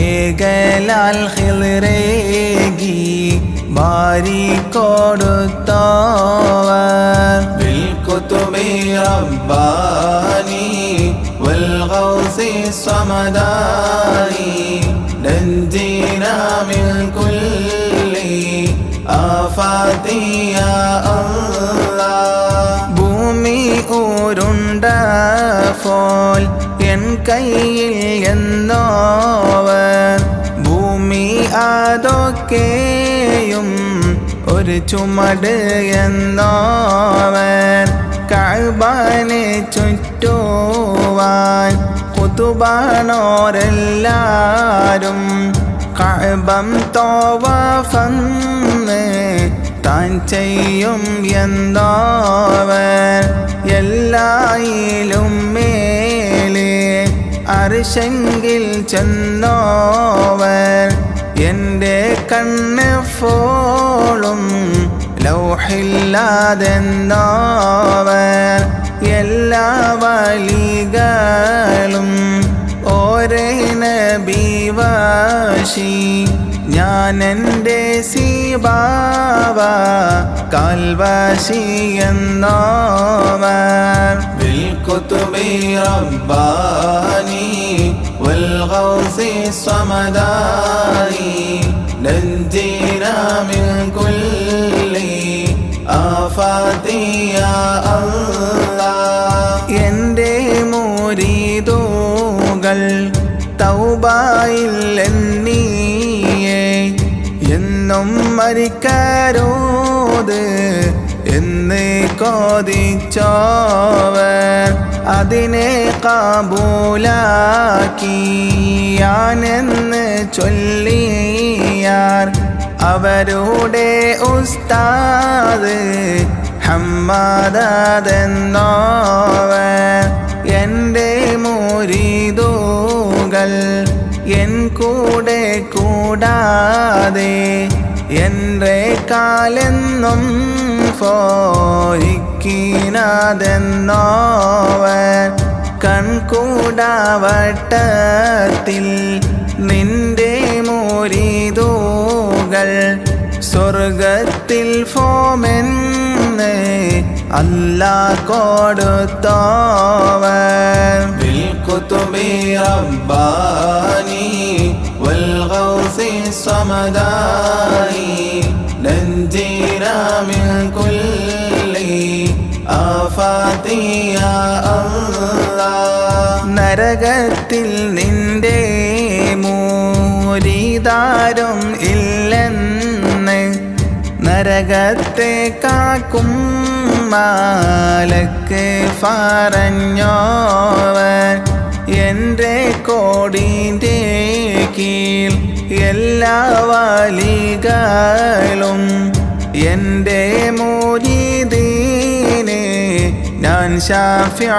ഏകലാൽ ഖിൽറേകി ബാരി കൊടുത്തോവർ بالكتب رباني والغوث الصمداني نجينا من كل آفات يا الله ഭൂമി ഉരുണ്ടപ്പോൾ എൻ കയ്യിൽ എന്നോവർ ഭൂമി അതൊക്കെയും ഒരു ചുമട് എന്നോവർ കഅബനെ ചുറ്റുവാൻ കുതുബാനോരെല്ലാരും കഅബം തോവഫന്ന് താൻ ചെയ്യും എന്നോവർ എല്ലായിലും മേലെ അർശെങ്കിൽ ചെന്നോവർ എൻ്റെ കണ്ണ് ഫോളും ലൗഹില്ലാതെന്നോവർ എല്ലാ വലികളും ഓരേ നബിവാശി ഞാൻ എൻ്റെ സീബാവ കാൽവാശി എന്നോവർ بالكتب رباني والغوث الصمداني نجينا من كل آفات يا الله എൻ്റെ മുരീദുകൾ തൗബയിൽ എണ്ണിയേ എന്നും മരിക്കരുത് എന്ന് കൊതിച്ചോവർ അതിനെ കബൂലാക്കി ഞാനെന്ന് ചൊല്ലിയാർ അവരുടെ ഉസ്താദ് ഹമ്മദെന്നോവർ എൻ്റെ മുരീദുകൾ എൻ കൂടെ കൂടാതെ എൻ്റെ കാലെന്നും ഫോയിക്കിനാതെന്നോവർ കൺകൂടാവട്ടത്തിൽ നിന്റെ മുരീദുകൾ സ്വർഗത്തിൽ ഫോമെന്ന് അല്ലാ കൊടുത്തോവർ ബിൽകുതുബി റബ്ബാനി വൽഗൗസി സമദാനി നഞ്ജീനാ മിൻ കുല്ലി ആഫാതി യാ അല്ലാഹ് നരകത്തിൽ നിന്റെ മൂരിദാരും ഇല്ലെന്ന് നരകത്തെ കാക്കും മാലക്ക് പറഞ്ഞോവർ എൻ്റെ കോടിൻ്റെ കീഴ് എല്ലാ വലികളും എൻ്റെ മുരീദീനെ ഞാൻ ശാഫിഈ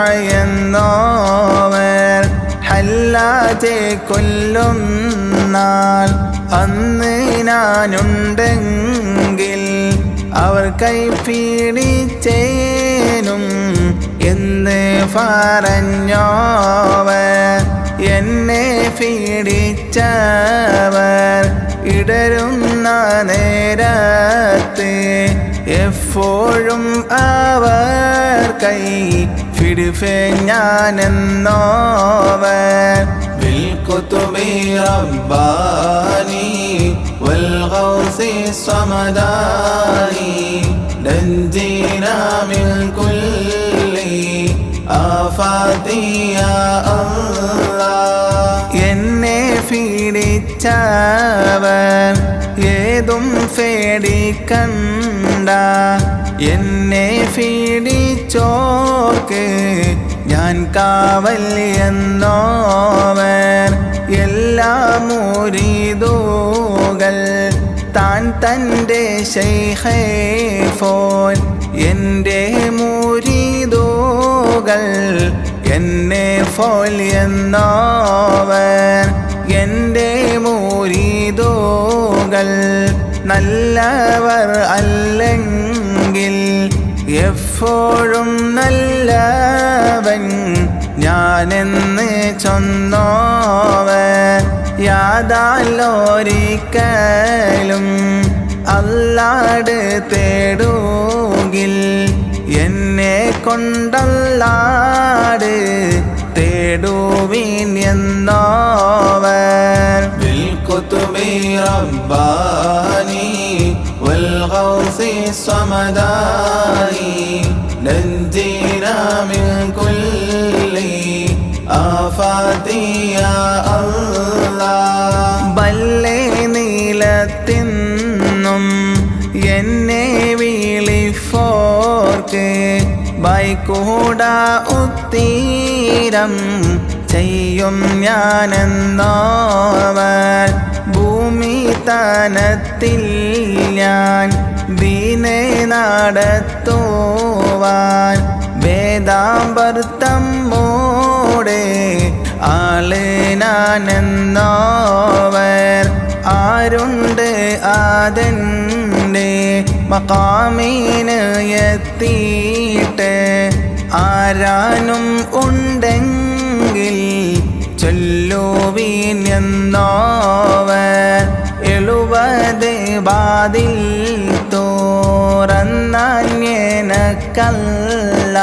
എന്നോവർ ഹല്ലാതെ കൊല്ലും നാൾ അന്ന് ഞാനുണ്ടെങ്കിൽ അവർ കൈപിടിച്ചേനും എന്ന് പറഞ്ഞോവർ എന്നെ പീഡിച്ചവർ ഇടരുന്ന നേരത്ത് എപ്പോഴും അവർ കൈ പിടിപ്പേ ഞാനെന്നോവർ ബിൽകുതുബി റബ്ബാനി വൽഗൗസി സമദാനി നഞ്ജീനാ മിൻ കുല്ലി ആഫാതി യാ അല്ലാഹ് എന്നെ പീഡിച്ചവർ ഏതും പേടിക്കണ്ട എന്നെ പീഡിച്ചോർക്ക് ഞാൻ കാവൽ എന്നോവർ എല്ലാ മുരീദുകൾ താൻ തൻ്റെ ശൈഖേ ഫോൻ എൻ്റെ മുരീദുകൾ എന്നെ ഫോൽ എന്നോവർ എൻ്റെ മുരീദുകൾ നല്ലവർ അല്ലെങ്കിൽ എപ്പോഴും നല്ലവൻ ഞാനെന്ന് ചൊന്നോവർ യാതാലൊരിക്കലും അല്ലാട് തേടുകിൽ എന്നെ കൊണ്ടല്ലാട് തേടുവിൻ എന്നോവർ ബിൽകുതുബി റബ്ബാനി വൽഗൗസി സമദാനി നഞ്ജീനാ മിൻ കുല്ലി ആഫാതി യാ അല്ലാഹ് ബല്ലേ നീലത്തിന്നും എന്നെ വിളിപ്പോർക്ക് ബൈക്കൂട ഉത്തീരം ചെയ്യും ഞാനെന്നോവർ ഭൂമി തനത്തിൽ ഞാൻ ദീനെ നടത്തുവാൻ വേദാമ്പർത്തം മൂടെ ആള് ഞാനെന്നോവർ ആരുണ്ട് ആദൻ്റെ മഖാമിന് എത്തിയിട്ട് ആരാനും ഉണ്ടെങ്കിൽ ചൊല്ലുവീൻ എന്നോവർ 70 വാതിൽ തുറന്നേനക്കല്ല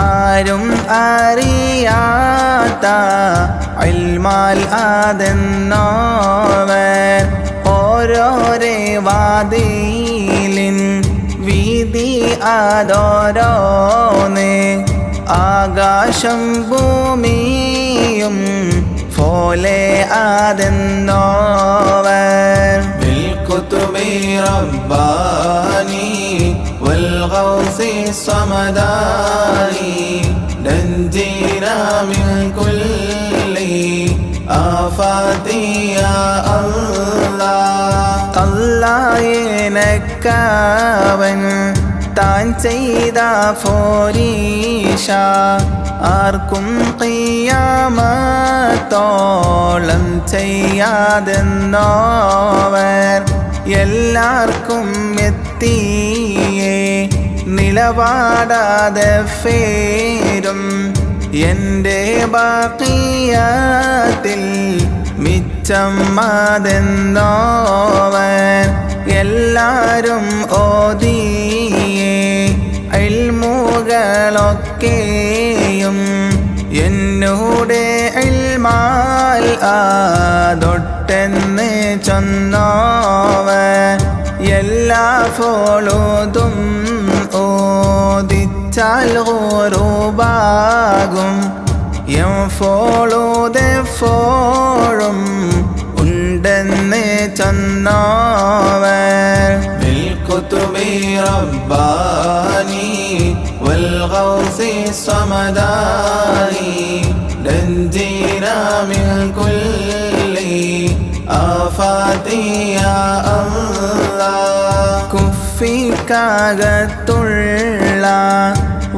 ആരും അറിയാത്ത ഇൽമാൽ അതെന്നോവർ ഓരോരേ വാതിലിൻ വീതി അതോരോന്ന് ആകാശം ഭൂമിയും പോലെ അതെന്നോവർ ബിൽകുതുബി റബ്ബാനി വൽഗൗസി സമദാനി നഞ്ജീനാ മിൻ കുല്ലി ആഫാതി യാ അല്ലാഹ് അല്ലാഹ് താൻ ചെയ്ത ഫോരീഷ ആർക്കും ഖിയാമത്തോളം ചെയ്യാതെന്നോവർ എല്ലാവർക്കും എത്തിയേ നിലപാടാതെ ഫേരും എൻ്റെ ബാക്കിയാത്തിൽ മിച്ച മിച്ചമ്മതെന്നോവൻ എല്ലാരും ഓതിയേ ഇൽമുകളൊക്കെയും എന്നൂടെ ഇൽമാൽ ആതൊട്ടെന്ന് ചൊന്നോവൻ എല്ലാ ഫോളുതും ഓദിച്ചാൽ ഗുറൂബാകും എപ്പോഴും ഉണ്ടെന്ന് ചൊന്നോവൻ ബിൽകുതുബി റബ്ബാനി വൽഗൗസി സമദാനി നഞ്ജീനാ മിൻ കുല്ലി ആഫാതി യാ അല്ലാഹ് കുഫിക്കകത്തുള്ള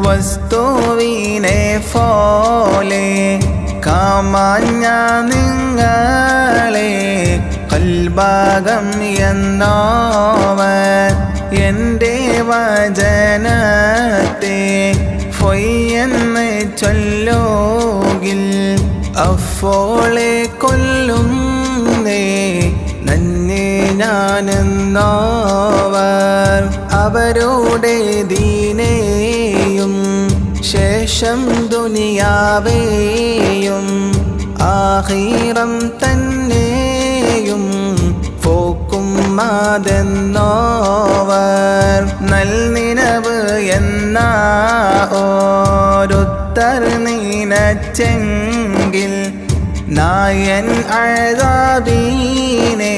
വസ്തുവിനെ പോലെ കാമാഞ്ഞ നിങ്ങളെ കൽഭാഗം എന്നോവൻ എൻ്റെ വചനത്തെ ഫൊയ്യെന്ന് ചൊല്ലുകിൽ അഫോളെ കൊല്ലുന്നേ നന്നെ ഞാനെന്നോവർ അവരുടെ ദീനേയും ശേഷം ദുനിയാവേയും ആഖിറം തന്നെയും പോക്കും അതെന്നോവർ നൽനിനവ് എന്ന ഓരുത്തർ നീനച്ചെങ്കിൽ നായൻ അഴാബീനെ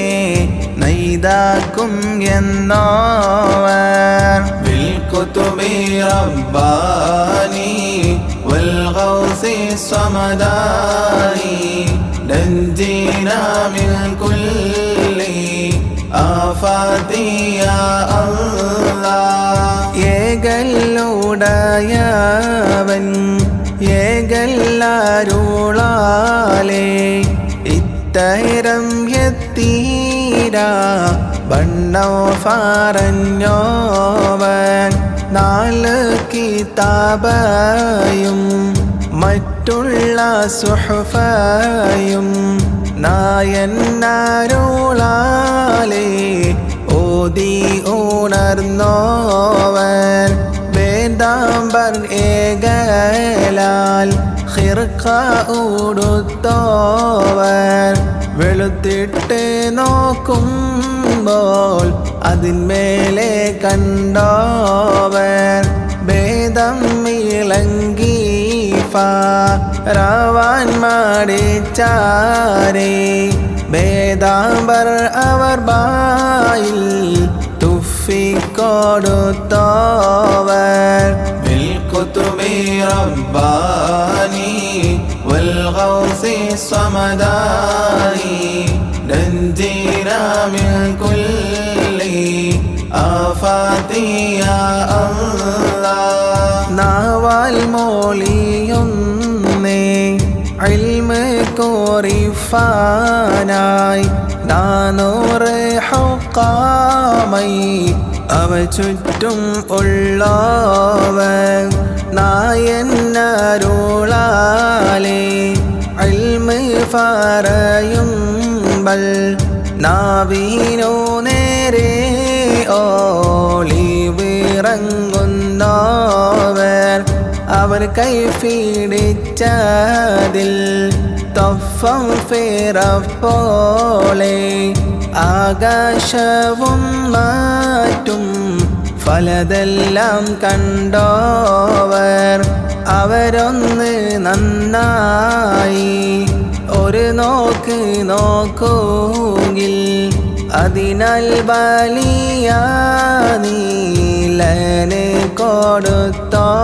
നൈതാക്കും എന്നോവർ ബിൽകുതുബി റബ്ബാനി വൽഗൗസി സമദാനി നഞ്ജീനാ മിൻ കുല്ലി ആഫാതി യാ അല്ലാഹ് ഏകല്ലുടയവൻ ഏകല്ലാരുളാലേ ഇത്തരം എത്തീരാ ബണ്ണോ ഫാറഞ്ഞോവൻ 4 കിതാബയും മറ്റുള്ള സുഹഫയും നായന്നാരുളാലേ ഓതി ഉണർന്നോവൻ വേദാംബർ ഏകലാൽ ഖിർഖ ഉടുത്തോവർ വെളുത്തിട്ട് നോക്കുമ്പോൾ അതിന്മേലെ കണ്ടോവർ ഭേദം ഇളങ്കി ഫാറവാൻ മാടിച്ചാരേ ഭേദാംബർ അവർ ബായിൽ തുഫിക്കൊടുത്തോവർ ബിൽകുതുബി റബ്ബാനി വൽഗൗസി സമദാനി നഞ്ജീനാ മിൻ കുല്ലി ആഫാതി യാ അല്ലാഹ് നാവാൽ മോളിയൊന്നേ ഇൽമ് കോറിഫാനായി 400 ഹുക്കാമൈ അവ ചുറ്റും ഉള്ളവൻ നായന്നരുളാലേ ഇൽമ് പറയുമ്പൽ നാവീനോ നേരെ ഓളിവിറങ്ങുന്നവർ അവർ കൈപിടിച്ചതിൽ തൊഫം ഫിറപ്പോളെ ആകാശവും മാറ്റും ഫലതെല്ലാം കണ്ടോവർ അവരൊന്ന് നന്നായി ഒരു നോക്ക് നോക്കുകിൽ അതിനാൽ വലിയ നീലന് കൊടുത്തോവർ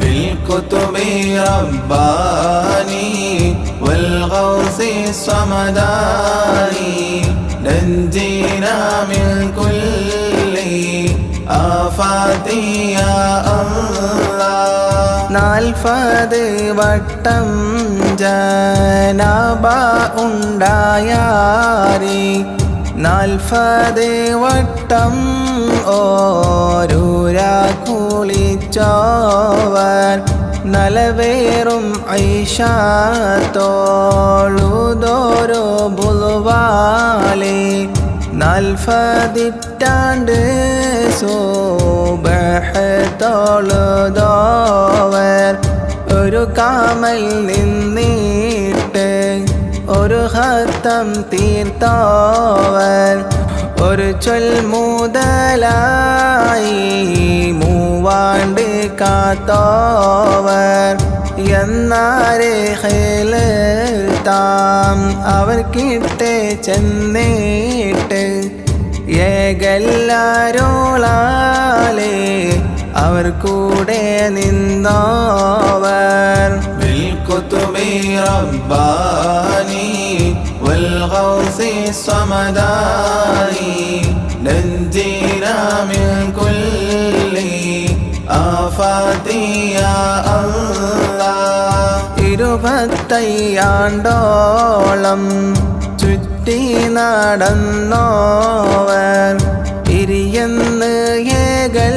ബിൽകുതുബി റബ്ബാനി വൽഗൗസി സമദാനി നഞ്ജീനാ മിൻ കുല്ലി ആഫാതി യാ അല്ലാഹ് 40 വട്ടം ജനാബ ഉണ്ടായാരി 40 വട്ടം ഓരൂരാ കുളിച്ചോവർ നലവേറും ഐഷാത്തോളുതോരോ ബുളുവാലേ 40 സുബ്ഹ് തൊഴുതോവർ ഒരു കാമൽ നിന്നിട്ട് ഒരു ഖത്തം തീർത്തോവർ ഒരു ചൊൽ മുതലായി 3 കാത്തോവർ എന്നാരെ താം അവർക്കിട്ട് ചെന്നിട്ട് ഏകല്ലാരോളാലേ അവർ കൂടെ നിന്നോവർ ബിൽകുതുബി റബ്ബാനി വൽഗൗസി സമദാനി നഞ്ജിനാ മിൻ കുല്ലി ആഫാതി യാ അല്ലാഹ് 25 ചുറ്റി നടന്നോവർ ഇരിയെന്ന് ഏകൽ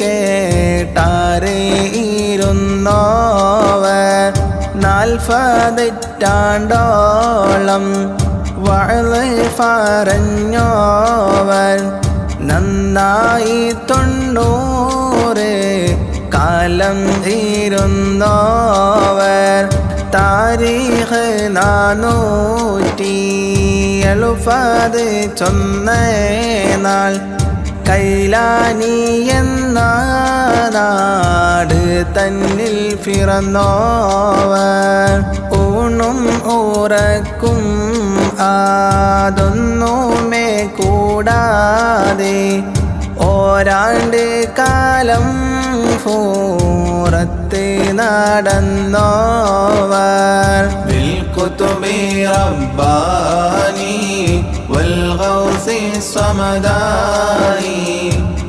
കേട്ടാരേ ഇരുന്നോവർ 40 വഅള് പറഞ്ഞോവർ നന്നായി 90 കാലം ഇരുന്നോവർ താരീഖ് 470 ചൊന്നേനാൾ കൈലാനി എന്ന നാട് തന്നിൽ പിറന്നോവർ ഊണും ഉറക്കും അതൊന്നുമേ കൂടാതെ ഓരാണ്ട് കാലം പൂറത്ത് നടന്നോവർ ബിൽകുതുബി റബ്ബാനി വൽഗൗസി സമദാനി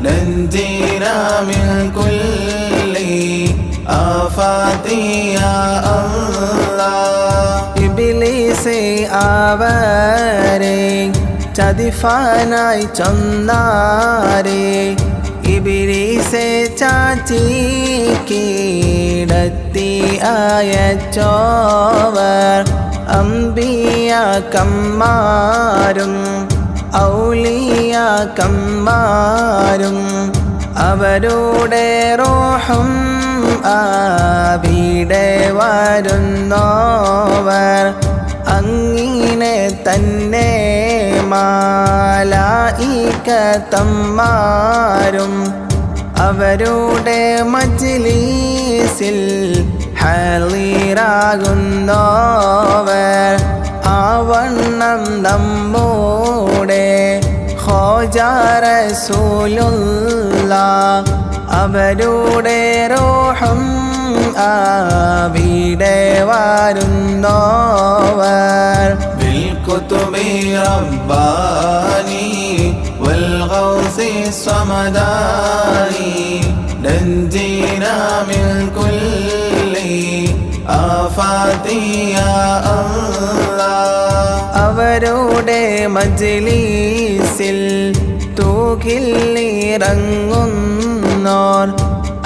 നഞ്ജിനാ മിൻ കുല്ലി ആഫാതി യാ അല്ലാഹ് ഇബ്ലീസ് അവരെ ചതിഫാനായി ചൊന്നാരേ ഇബ്ലീസെ ചാച്ചി കീടത്തി അയച്ചോവർ അംബിയാക്കന്മാരും ഔലിയാക്കന്മാരും അവരുടെ റൂഹും അവിടെ വരുന്നോവർ അങ്ങിനെ തന്നെ മാലായികത്തന്മാരും അവരുടെ മജ്ലിസിൽ ഹാളിറാകുന്നോവർ ആവണ്ണം നമ്മുടെ ഖോജാ റസൂലുള്ളാഹ് അവരുടെ റൂഹും അവിടെ വരുന്നോവർ ബിൽകുതുബി റബ്ബാനി വൽഗൗസി സമദാനി നഞ്ജിനാ മിൻ കുല്ലി ആഫാതി യാ അല്ലാഹ് അവരുടെ മജ്ലിസിൽ തൂകിലിറങ്ങുന്നോർ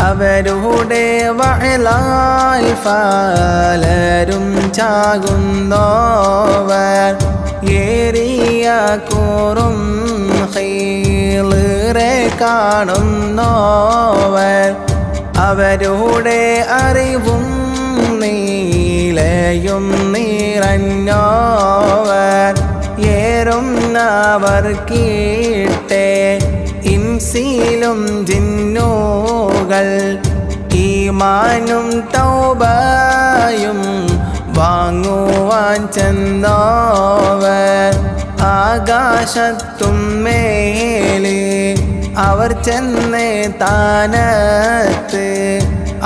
അവരുടെ വഅലാൽ ഫലരും ചാകുന്നോവർ ഏറിയ കൂറും ഖൈലറെ കാണുന്നോവർ അവരുടെ അറിവും നീലയും നിറഞ്ഞോവർ ഏറുന്നവർ കീട്ടെ ഇൻസിലും ജിന്നുകൾ ഈമാനും തൗബയും വാങ്ങുവാൻ ചെന്നോവർ ആകാശത്തും മേലെ അവർ ചെന്ന് താനത്ത്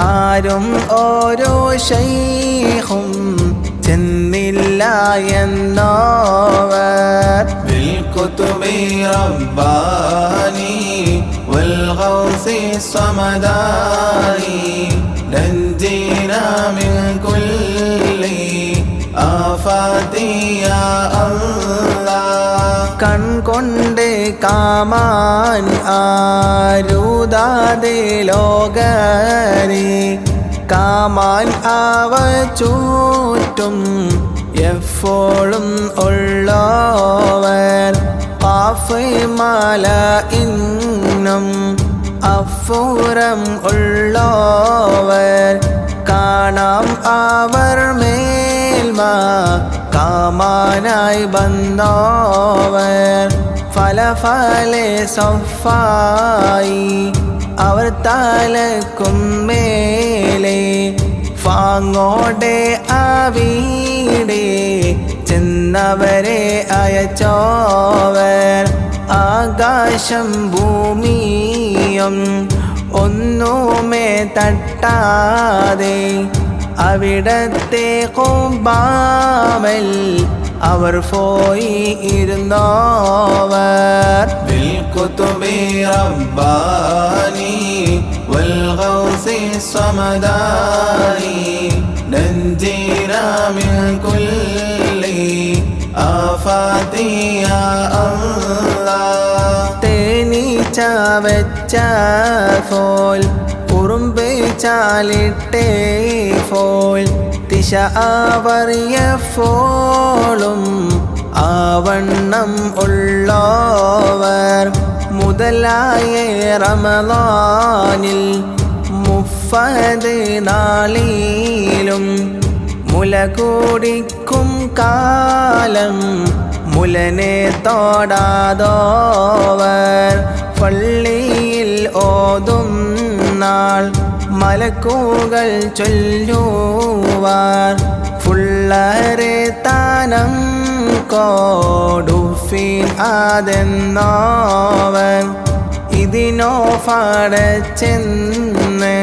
ആരും ഓരോ ശൈഖും ചെന്നില്ല എന്നോവർ ബിൽകുതുബി റബ്ബാനി വൽഗൗസി സമദാനി നഞ്ജിനാ മിൻ കുല്ലി ആഫാതി യാ അല്ലാഹ് കൺകൊണ്ട് കാമാൻ ആരുതാതെ ലോകരെ കാമാൻ അവ ചൂറ്റും എപ്പോഴും ഉള്ളവർ ഖാഫ് മല ഇന്നും അഫുറം ഉള്ളവർ കാണാം അവർ മേൽമ കാമാനായി ബന്ധവർ ഫലഫലെ സഫായി അവർ തലക്കും മേലെ ഫാങ്ങോടെ അവിടെ ചെന്നവരെ അയച്ചോവർ ആകാശം ഭൂമിയും ഒന്നുമേ തട്ടാതെ അവിടത്തെ കുബാമൽ അവർ പോയി ഇരുന്നോവർ ബിൽകുതുബി റബ്ബാനി വൽഗൗസി സമദാനി നഞ്ജീനാ മിൻ കുല്ലി ആഫാതി യാ അല്ലാഹ് തേനീച്ച വെച്ച ഫോൽ ഉറുമ്പ് ചാലിട്ടേ ഫോൽ ദിശ ആവറിയപ്പോളും ആവണ്ണം ഉള്ളവർ മുതലായ റമളാനിൽ 30 നാളിലും മുല കുടിക്കും കാലം മുലനെ തോടാതോവർ പള്ളിയിൽ ഓതും നാൾ മലക്കുകൾ ചൊല്ലുവാർ ഫുള്ളരെ താനം കോടുഫീൻ ആതെന്നോവൻ ഇതിനോ ഫടച്ചെന്ന്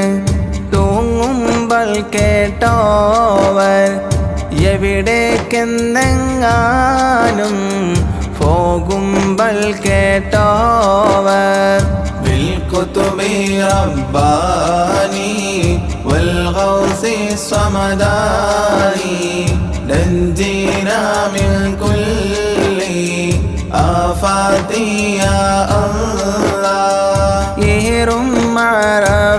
തൂങ്ങുമ്പോൾ കേട്ടോവർ എവിടേക്കെന്നെങ്ങാനും പോകുമ്പോൾ കേട്ടോവർ ബിൽകുതുബി റബ്ബാനി വൽഗൗസി സമദാനി നഞ്ജീനാ മിൻ കുല്ലി ആഫാതി യാ അല്ലാഹ് ഏറും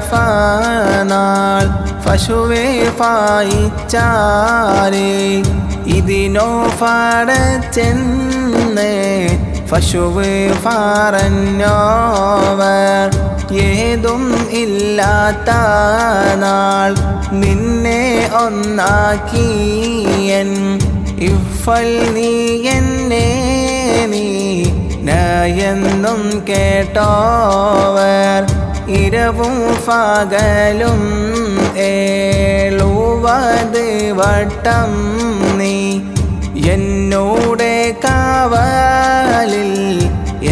അറഫനാൾ പശുവേ ഫായിച്ചാരേ ഇതിനോ ഫടച്ചെന്ന് പശുവ് പറഞ്ഞോവർ ഏതും ഇല്ലാത്ത നാൾ നിന്നെ ഒന്നാക്കിയൻ ഇഫൽ നീ എന്നെ നീ നയെന്നും കേട്ടോവർ ഇരവും പകലും 70 വട്ടം നീ എന്നോടെ കാവലിൽ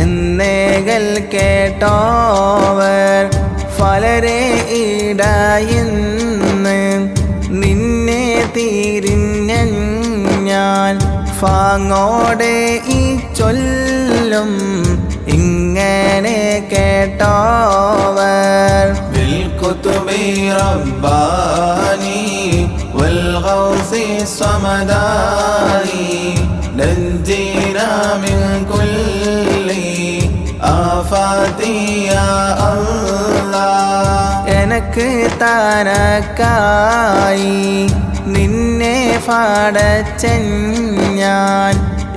എന്നേകൾ കേട്ടോവർ ഫലരെ ഇടയിന്ന് നിന്നെ തിരിഞ്ഞ ഞാൻ ഫാങ്ങോടെ ഈ ചൊല്ലും ഇങ്ങനെ കേട്ടോവർ ബിൽകുതുബി റബ്ബാനി വൽഗൗസി സമദാനി നഞ്ജീനാ മിൻ കുല്ലി ആഫാതി യാ അല്ലാഹ് എനക്ക് തനക്കായി നിന്നെ ഫടച്ചൻ ഞാൻ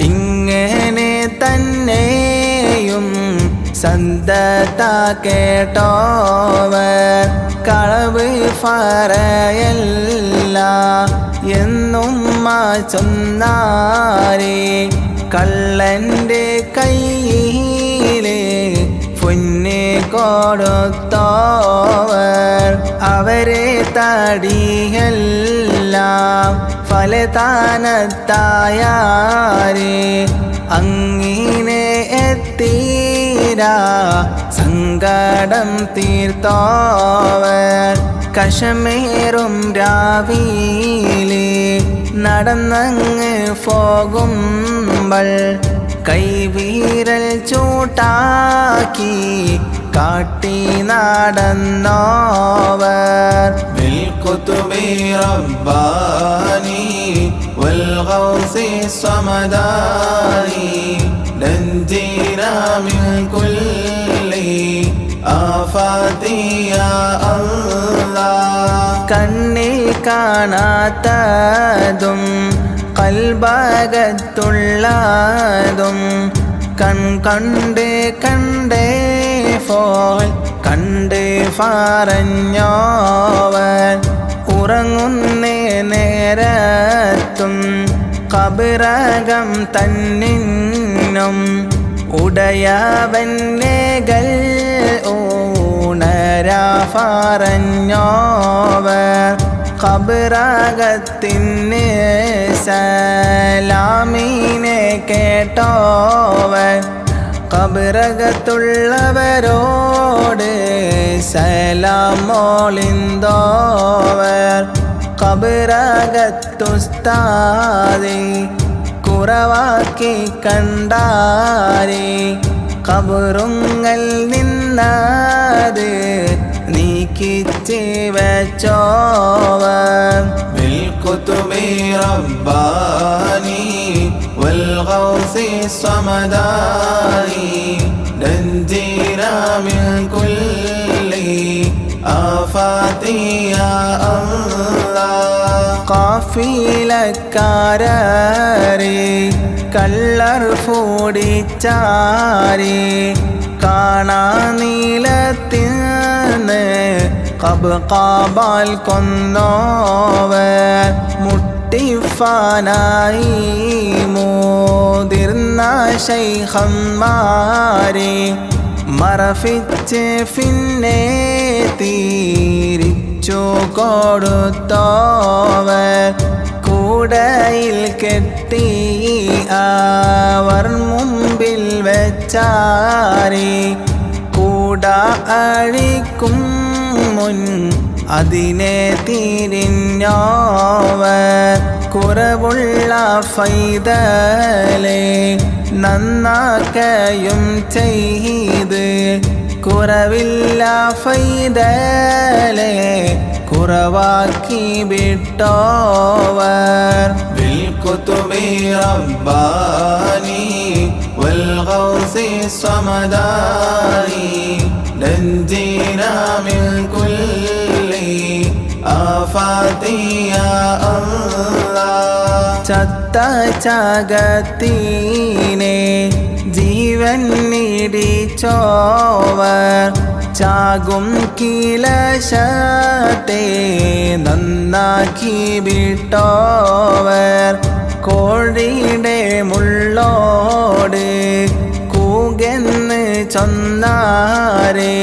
ഇങ്ങനെ തന്നെയും സന്തത കേട്ടോവർ കളവ് പറയല്ല എന്നും ചൊന്നാരേ കള്ളൻ്റെ കയ്യിലെ പൊന്നെ കൊടുത്തോവർ അവരെ തടിയെല്ലാം ഫലതാനത്തായാരേ അങ്ങിനെ എത്തീരാ സങ്കടം തീർത്തോവർ കശമേറും രാവിലെ നടന്നങ്ങ് പോകുമ്പോൾ കൈവീരൽ ചൂട്ടാക്കി കാട്ടി നടന്നോവർ ബിൽകുതുബി റബ്ബാനി വൽഗൗസി സമദാനി നഞ്ജീനാ മിൻ കുല്ലി ആഫാതി യാ അല്ലാഹ് കണ്ണിൽ കാണാത്തതും കൽബകത്തുള്ളതും കണ്ട് കണ്ടേ ഫോൽ കണ്ട് പറഞ്ഞോവൻ ഉറങ്ങുന്നേ നേരത്തും കബറകം തന്നിന്നും ഉടയവന്നേകൾ ഊണരാ പറഞ്ഞോവർ കബറകത്തിന് സലാമിനെ കേട്ടോവർ കബറകത്തുള്ളവരോട് സലാമോളിന്തോവർ കബറകത്തുസ്താദി കുറവാക്കി കണ്ടാരേ കബറുങ്ങൾ നിന്നത് നീക്കിച്ച് വെച്ചോവർ بالكتب رباني والغوث الصمداني ننجينا من كل آفات يا الله കാഫിലക്കാരേ കള്ളർ ഫോടിച്ചാരേ കാണാ നീലത്തിന്ന് കബാൽ കൊന്നോവർ മുട്ടിഫാനായി മോതിർന്ന ശൈഖന്മാരെ മറഫിച്ച് പിന്നെ തീരിച്ചു കൊടുത്തോവർ കൂടയിൽ കെട്ടി അവർ മുമ്പിൽ വെച്ചാരേ കൂട അഴിക്കും മുൻ അതിനെ തിരിഞ്ഞോവർ കുറവുള്ള ഫൈതലെ നന്നാക്കയും ചെയ്ത് കുറവില്ല ഫൈതലെ കുറവാക്കി വിട്ടോവർ بالكتب رباني والغوث الصمداني ننجينا من كل آفات يا الله ചത്ത ചാകത്തീനെ ജീവൻ നീടിച്ചോവർ ചാകും കിലശത്തെ നന്നാക്കി വിട്ടോവർ കോഴിയുടെ മുള്ളോട് കൂകെന്ന് ചൊന്നാരേ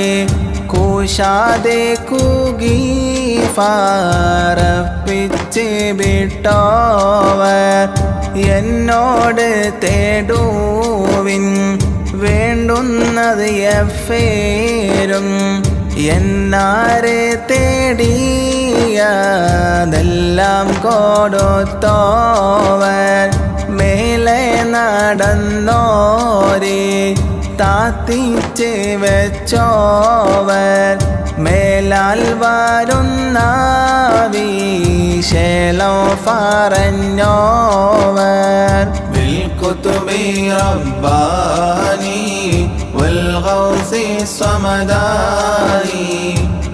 കൂശാതെ കൂകി ഫാറപ്പിച്ച് വിട്ടോവർ എന്നോട് തേടുവിൻ വേണ്ടുന്നത് എഫേരും എന്നാരെ തേടിയതെല്ലാം കൊടുത്തോവർ മേലെ നടന്നോരേ താത്തിച്ച് വെച്ചോവർ മേലാൽ വരുന്ന വിശേലം പറഞ്ഞോവർ بالكتب رباني والغوث الصمداني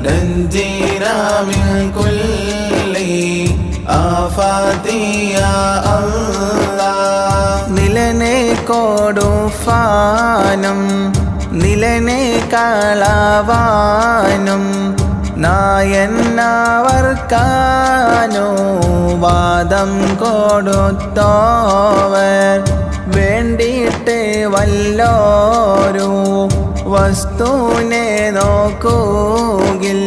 ننجينا من كل آفات يا الله നിലനെ കൊടുഫാനും നിലനെ കളവാനും നായന്നവർക്കാനോ വാദം കൊടുത്തോവർ വേണ്ടിയിട്ട് വല്ലോരു വസ്തുവിനെ നോക്കുകിൽ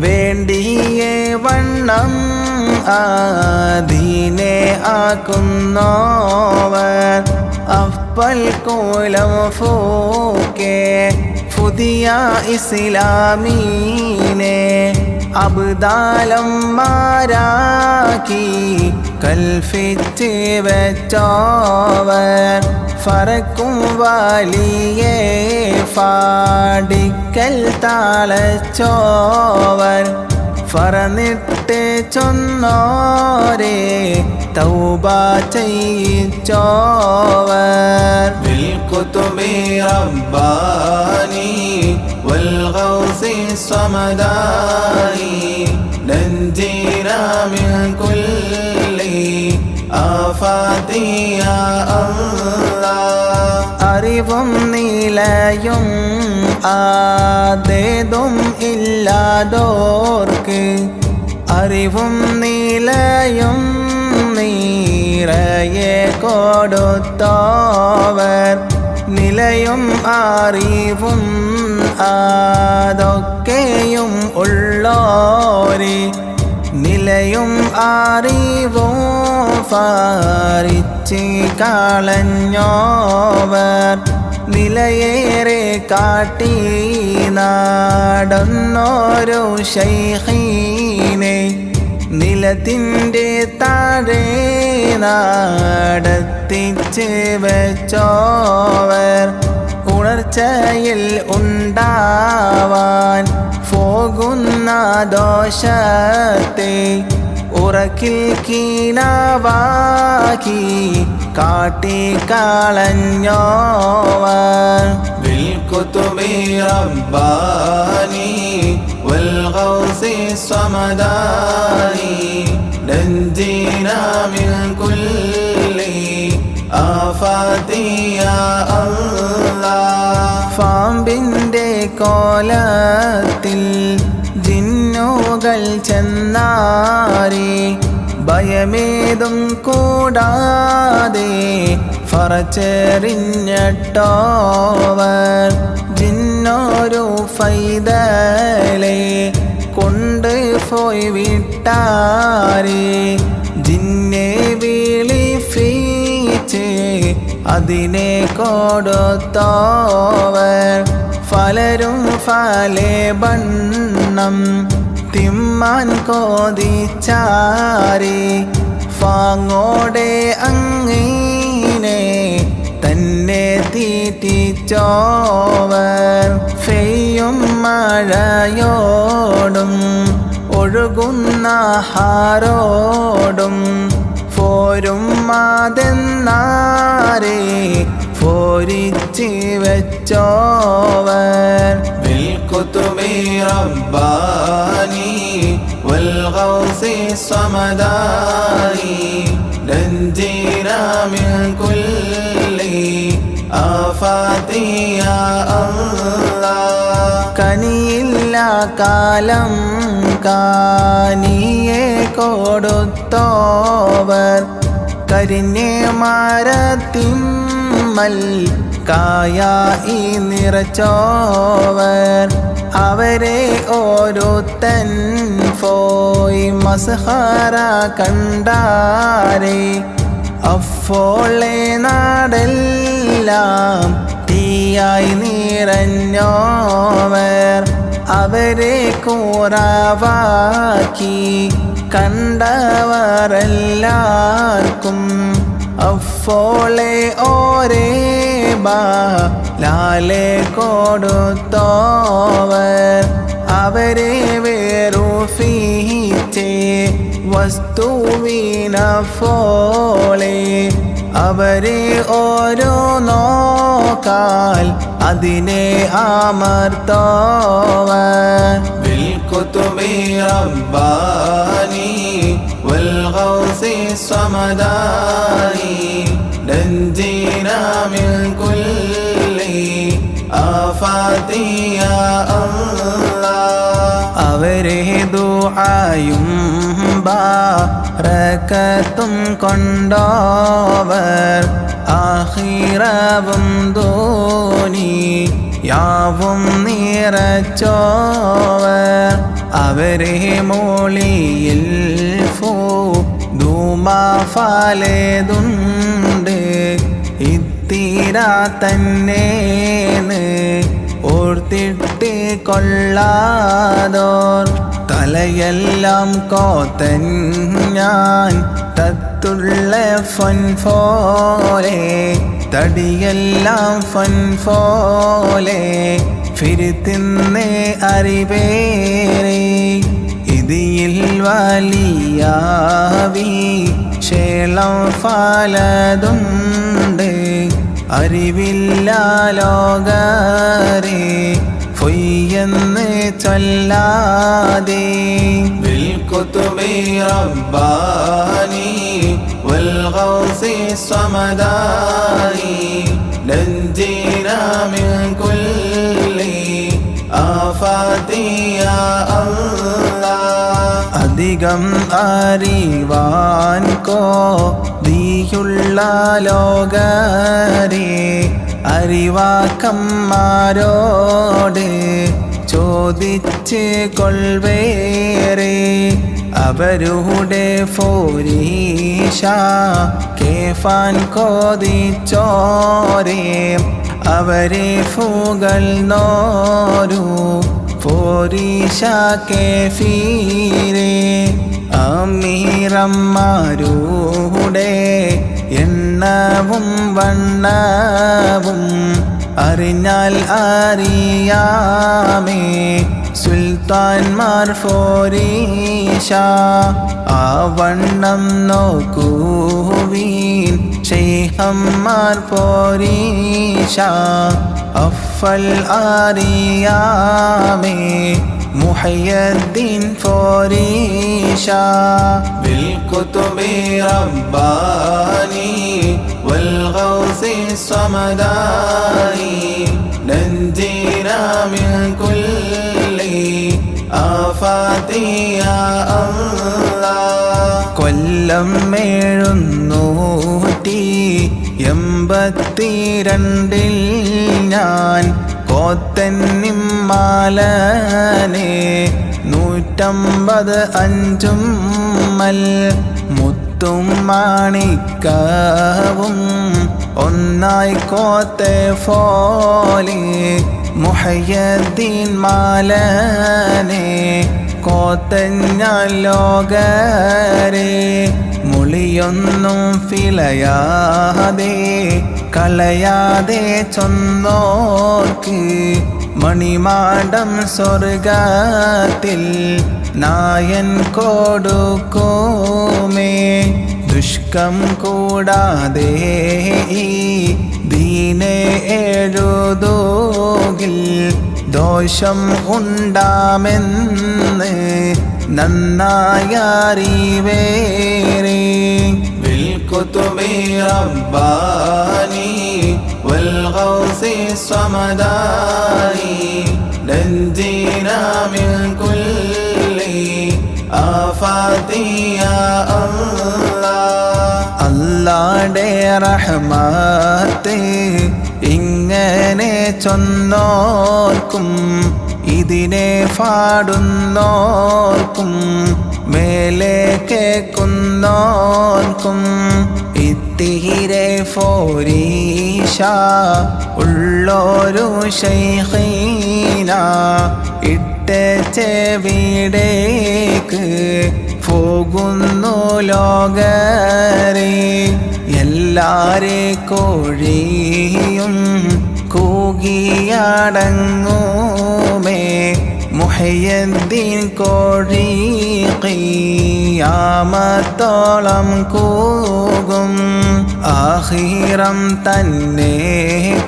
വേണ്ടിയേ വണ്ണം ആദീനെ ആക്കുന്നോവർ അഫ്പൽ കോലം ഫൂക്കെ പുതിയ ഇസ്ലാമീനെ അബ്ദാലം മാരാക്കി കൽഫിച്ച് വെച്ചോവർ ഫറക്കും വലിയേ ഫാടിക്കൽ താളച്ചോവർ ഫറന്നിട്ട് ചൊന്നോരേ തൗബ ചെയ്യിച്ചോവർ بالكتب رباني والغوث الصمداني من كل آفات يا الله അറിവും നിലയും ആദേതും ഇല്ലാതോർക്ക് അറിവും നിലയും നീറയെ കൊടുത്തോവർ നിലയും അറിവും അതൊക്കെയും ഉള്ളോരെ നിലയും അറിവും ഫാരിച്ച് കളഞ്ഞോവർ നിലയേറെ കാട്ടി നടന്നോരോ ശൈഖീനെ നിലത്തിൻ്റെ താഴെ നടത്തിച്ച് വെച്ചോവർ ഉണർച്ചയിൽ ഉണ്ടാവാൻ പോകുന്ന ദോഷത്തെ ഉറക്കിൽ കീനാവാക്കി കാട്ടിക്കളഞ്ഞോവർ بالكتب رباني والغوث الصمداني نجينا من كل آفات يا الله പാമ്പിൻ്റെ കോലത്തിൽ ജിന്നുകൾ ചെന്നാരെ ഭയമേതും കൂടാതെ ഫറച്ചെറിഞ്ഞിട്ടോവർ ജിന്നൊരു ഫൈതലെ കൊണ്ട് പോയി വിട്ടാരെ ജിന്നെ വിളിപ്പിച്ച് അതിനെ കൊടുത്തോവർ ഫലരും ഫലേ ബണ്ണം തിമ്മാൻ കോതിച്ചാരി ഫാങ്ങോടെ അങ്ങീനെ തന്നെ തീറ്റിച്ചോവർ ഫെയ്യും മഴയോടും ഒഴുകുന്ന ഹാരോടും പോരും മാതെന്നാരെ പോരിച്ച് വെച്ചോവർ بالكتب رباني والغوث الصمداني نجينا من كل آفات يا الله കനിയില്ല കാലം കാനിയെ കൊടുത്തോവർ കരിഞ്ഞേ മരത്തിമ്മൽ കായായി നിറച്ചോവർ അവരെ ഓരോത്തൻ പോയി മസ്ഹറ കണ്ടാരെ അപ്പോളെ നാടെല്ലാം തീയായി നിറഞ്ഞോവർ അവരെ കൂറാവാക്കി കണ്ടവരെല്ലാവർക്കും അപ്പോളെ ഓരേ ലാലെ കൊടുത്തോവർ അവരെ വേറുഫീച്ചേ വസ്തുവിന പോലെ അവരെ ഓരോ നോക്കാൽ അതിനെ അമർത്തോവർ بالكتب رباني والغوث الصمداني نجينا من كل آفات يا الله അവരെ ദുആയും ബറകത്തും കൊണ്ടോവർ ആഖിറവും ദുനിയാവും നിറച്ചോവർ അവരെ മോളിയിൽ ധൂമഫലതുണ്ട് ഇത്തിര തന്നേന്ന് ഓർത്തിട്ട് കൊള്ളാതോർ തലയെല്ലാം കോത്തൻ ഞാൻ തത്തുള്ള ഫൻ പോലെ തടിയെല്ലാം ഫൻ പോലെ ഫിരിത്തിന്നെ അറിവേറെ ഇതിൽ വലിയാവി ശേളം ഫലതുണ്ട് അറിവില്ല ലോകരെ പൊയ്യെന്ന് ചൊല്ലാതെ بالكتب رباني والغوث الصمداني نجينا من كل آفات يا الله അധികം അറിവാൻ കൊതിയുള്ള ലോകരെ അറിവാക്കന്മാരോട് ചോദിച്ച് കൊൾവേറെ അവരുടെ ഫോരീഷ കേഫാൻ കോതിച്ചോരേ അവരെ ഫുകൾ നോരു ഫോരീഷ കേഫീരേ അമീറന്മാരുടെ എണ്ണവും വണ്ണവും അറിഞ്ഞാൽ അറിയാമേ സുൽത്താൻമാർ ഫോരീഷ ആ വണ്ണം നോക്കുവീൻ ശൈഖന്മാർ ഫോരീഷ അഫൽ അറിയാമേ മുഹയ്യദ്ദീൻ ഫോരീഷ بالكتب رباني والغوث الصمداني نجينا من كل آفات يا الله കൊല്ലം 782 ഞാൻ കോത്തന്നിമാലനെ 150 അഞ്ചുമ്മൽ മുത്തും മാണിക്കവും ഒന്നായി കോത്തെ ഫോലെ മുഹയ്യദ്ദീൻ മാലനെ കോത്തഞ്ഞാൽ ലോകരെ മുളിയൊന്നും ഫിലയാതെ കളയാതെ ചൊന്നോർക്ക് മണിമാടം സ്വർഗത്തിൽ നായൻ കൊടുക്കുമേ ദുഷ്കം കൂടാതെ ഈ ദീനെ എഴുതോകിൽ ദോഷം ഉണ്ടാമെന്ന് നന്നായറിവേറെ بالكتب رباني والغوث الصمداني نجينا من كل آفات يا الله അല്ലാഹുടെ റഹ്മത്ത് ഇങ്ങനെ ചൊന്നോർക്കും ഇതിനെ പാടുന്നോർക്കും മേലെ കേൾക്കുന്നോർക്കും ഇത്തിരെ ഫോരീഷ ഉള്ളൊരു ശൈഖീന ഇട്ട ചെവിടേക്ക് പോകുന്നു ലോകരെ എല്ലാരെ കോഴിയും കൂകിയടങ്ങുമേ മുഹയ്യദ്ദീൻ കോഴി ഖിയാമത്തോളം കൂകും ആഖിറം തന്നെ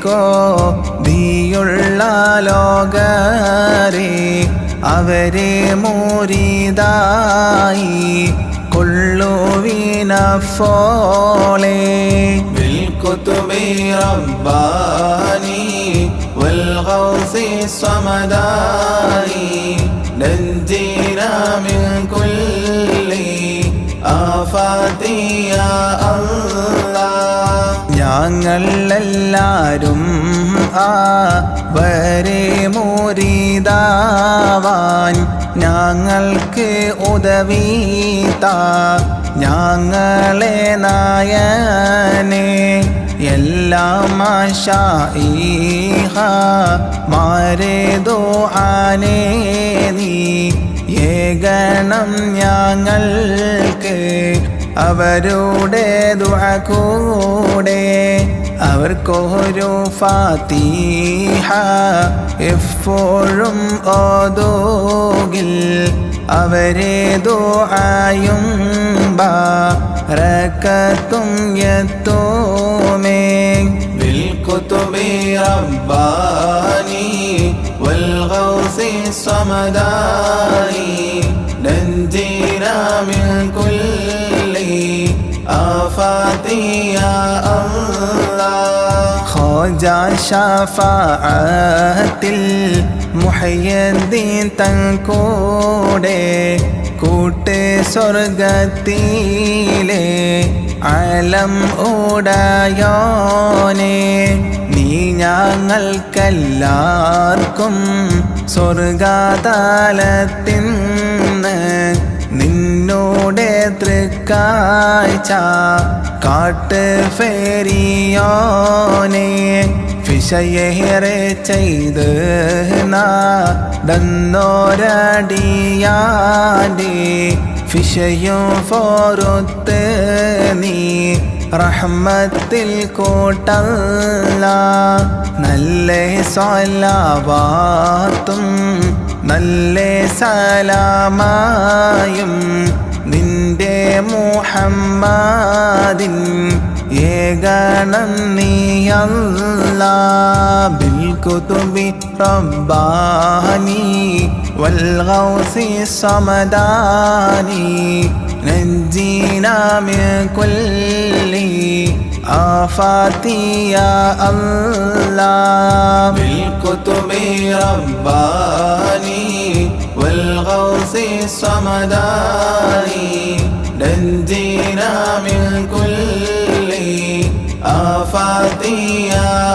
കോതിയുള്ള ലോകരെ അവരെ മുരീദായി കൊള്ളുവിനഫോളെ بالكتب رباني والغوث الصمداني نجينا من كل آفات يا الله ഞങ്ങൾ എല്ലാരും അവരെ മുരീദാവാൻ ഞങ്ങൾക്ക് ഉദവീത ഞങ്ങളെ നായനെ എല്ലാം മാരെ ദുആനെ നീ ഏകണം ഞങ്ങൾക്ക് അവരുടെ ദുആ കൂടെ അവർക്കൊരു ഫാത്തിഹ എപ്പോഴും ഓതുകിൽ അവരെ ദുആയും ബറകത്തും എത്തുമേ بالكتب رباني والغوث والغوث الصمداني نجينا من كل آفات يا الله ഖോജാ ശഫാഅത്തിൽ മുഹയ്യദ്ദീൻ തൻ കൂടെ കൂട്ട് സ്വർഗത്തിലെ അലം ഉടയോനെ നീ ഞങ്ങൾക്കെല്ലാവർക്കും സ്വർഗതലത്തിന്ന് നിന്നോടെ തൃക്കാഴ്ച കാട്ട് ഫേരിയോനെ ഫിഷയേറെ ചെയ്ത് നടന്നോരടിയാൻ്റെ ഫിഷയും ഫോറുത്ത് നീ റഹ്മത്തിൽ കൂട്ടല്ല നല്ല സ്വലാവാത്തും നല്ല സലാമായും നിന്റെ മുഹമ്മദിൻ ഏകണം നീയല്ലാ ബിൽ കുതുബി റബ്ബാനി വൽ ഗൗസി സമദാനി നജ്ജിനാ മിൻ കുല്ലി ആഫാതി യാ അല്ലാഹ് بالكتب رباني والغوث الصمداني نجينا من كل آفات يا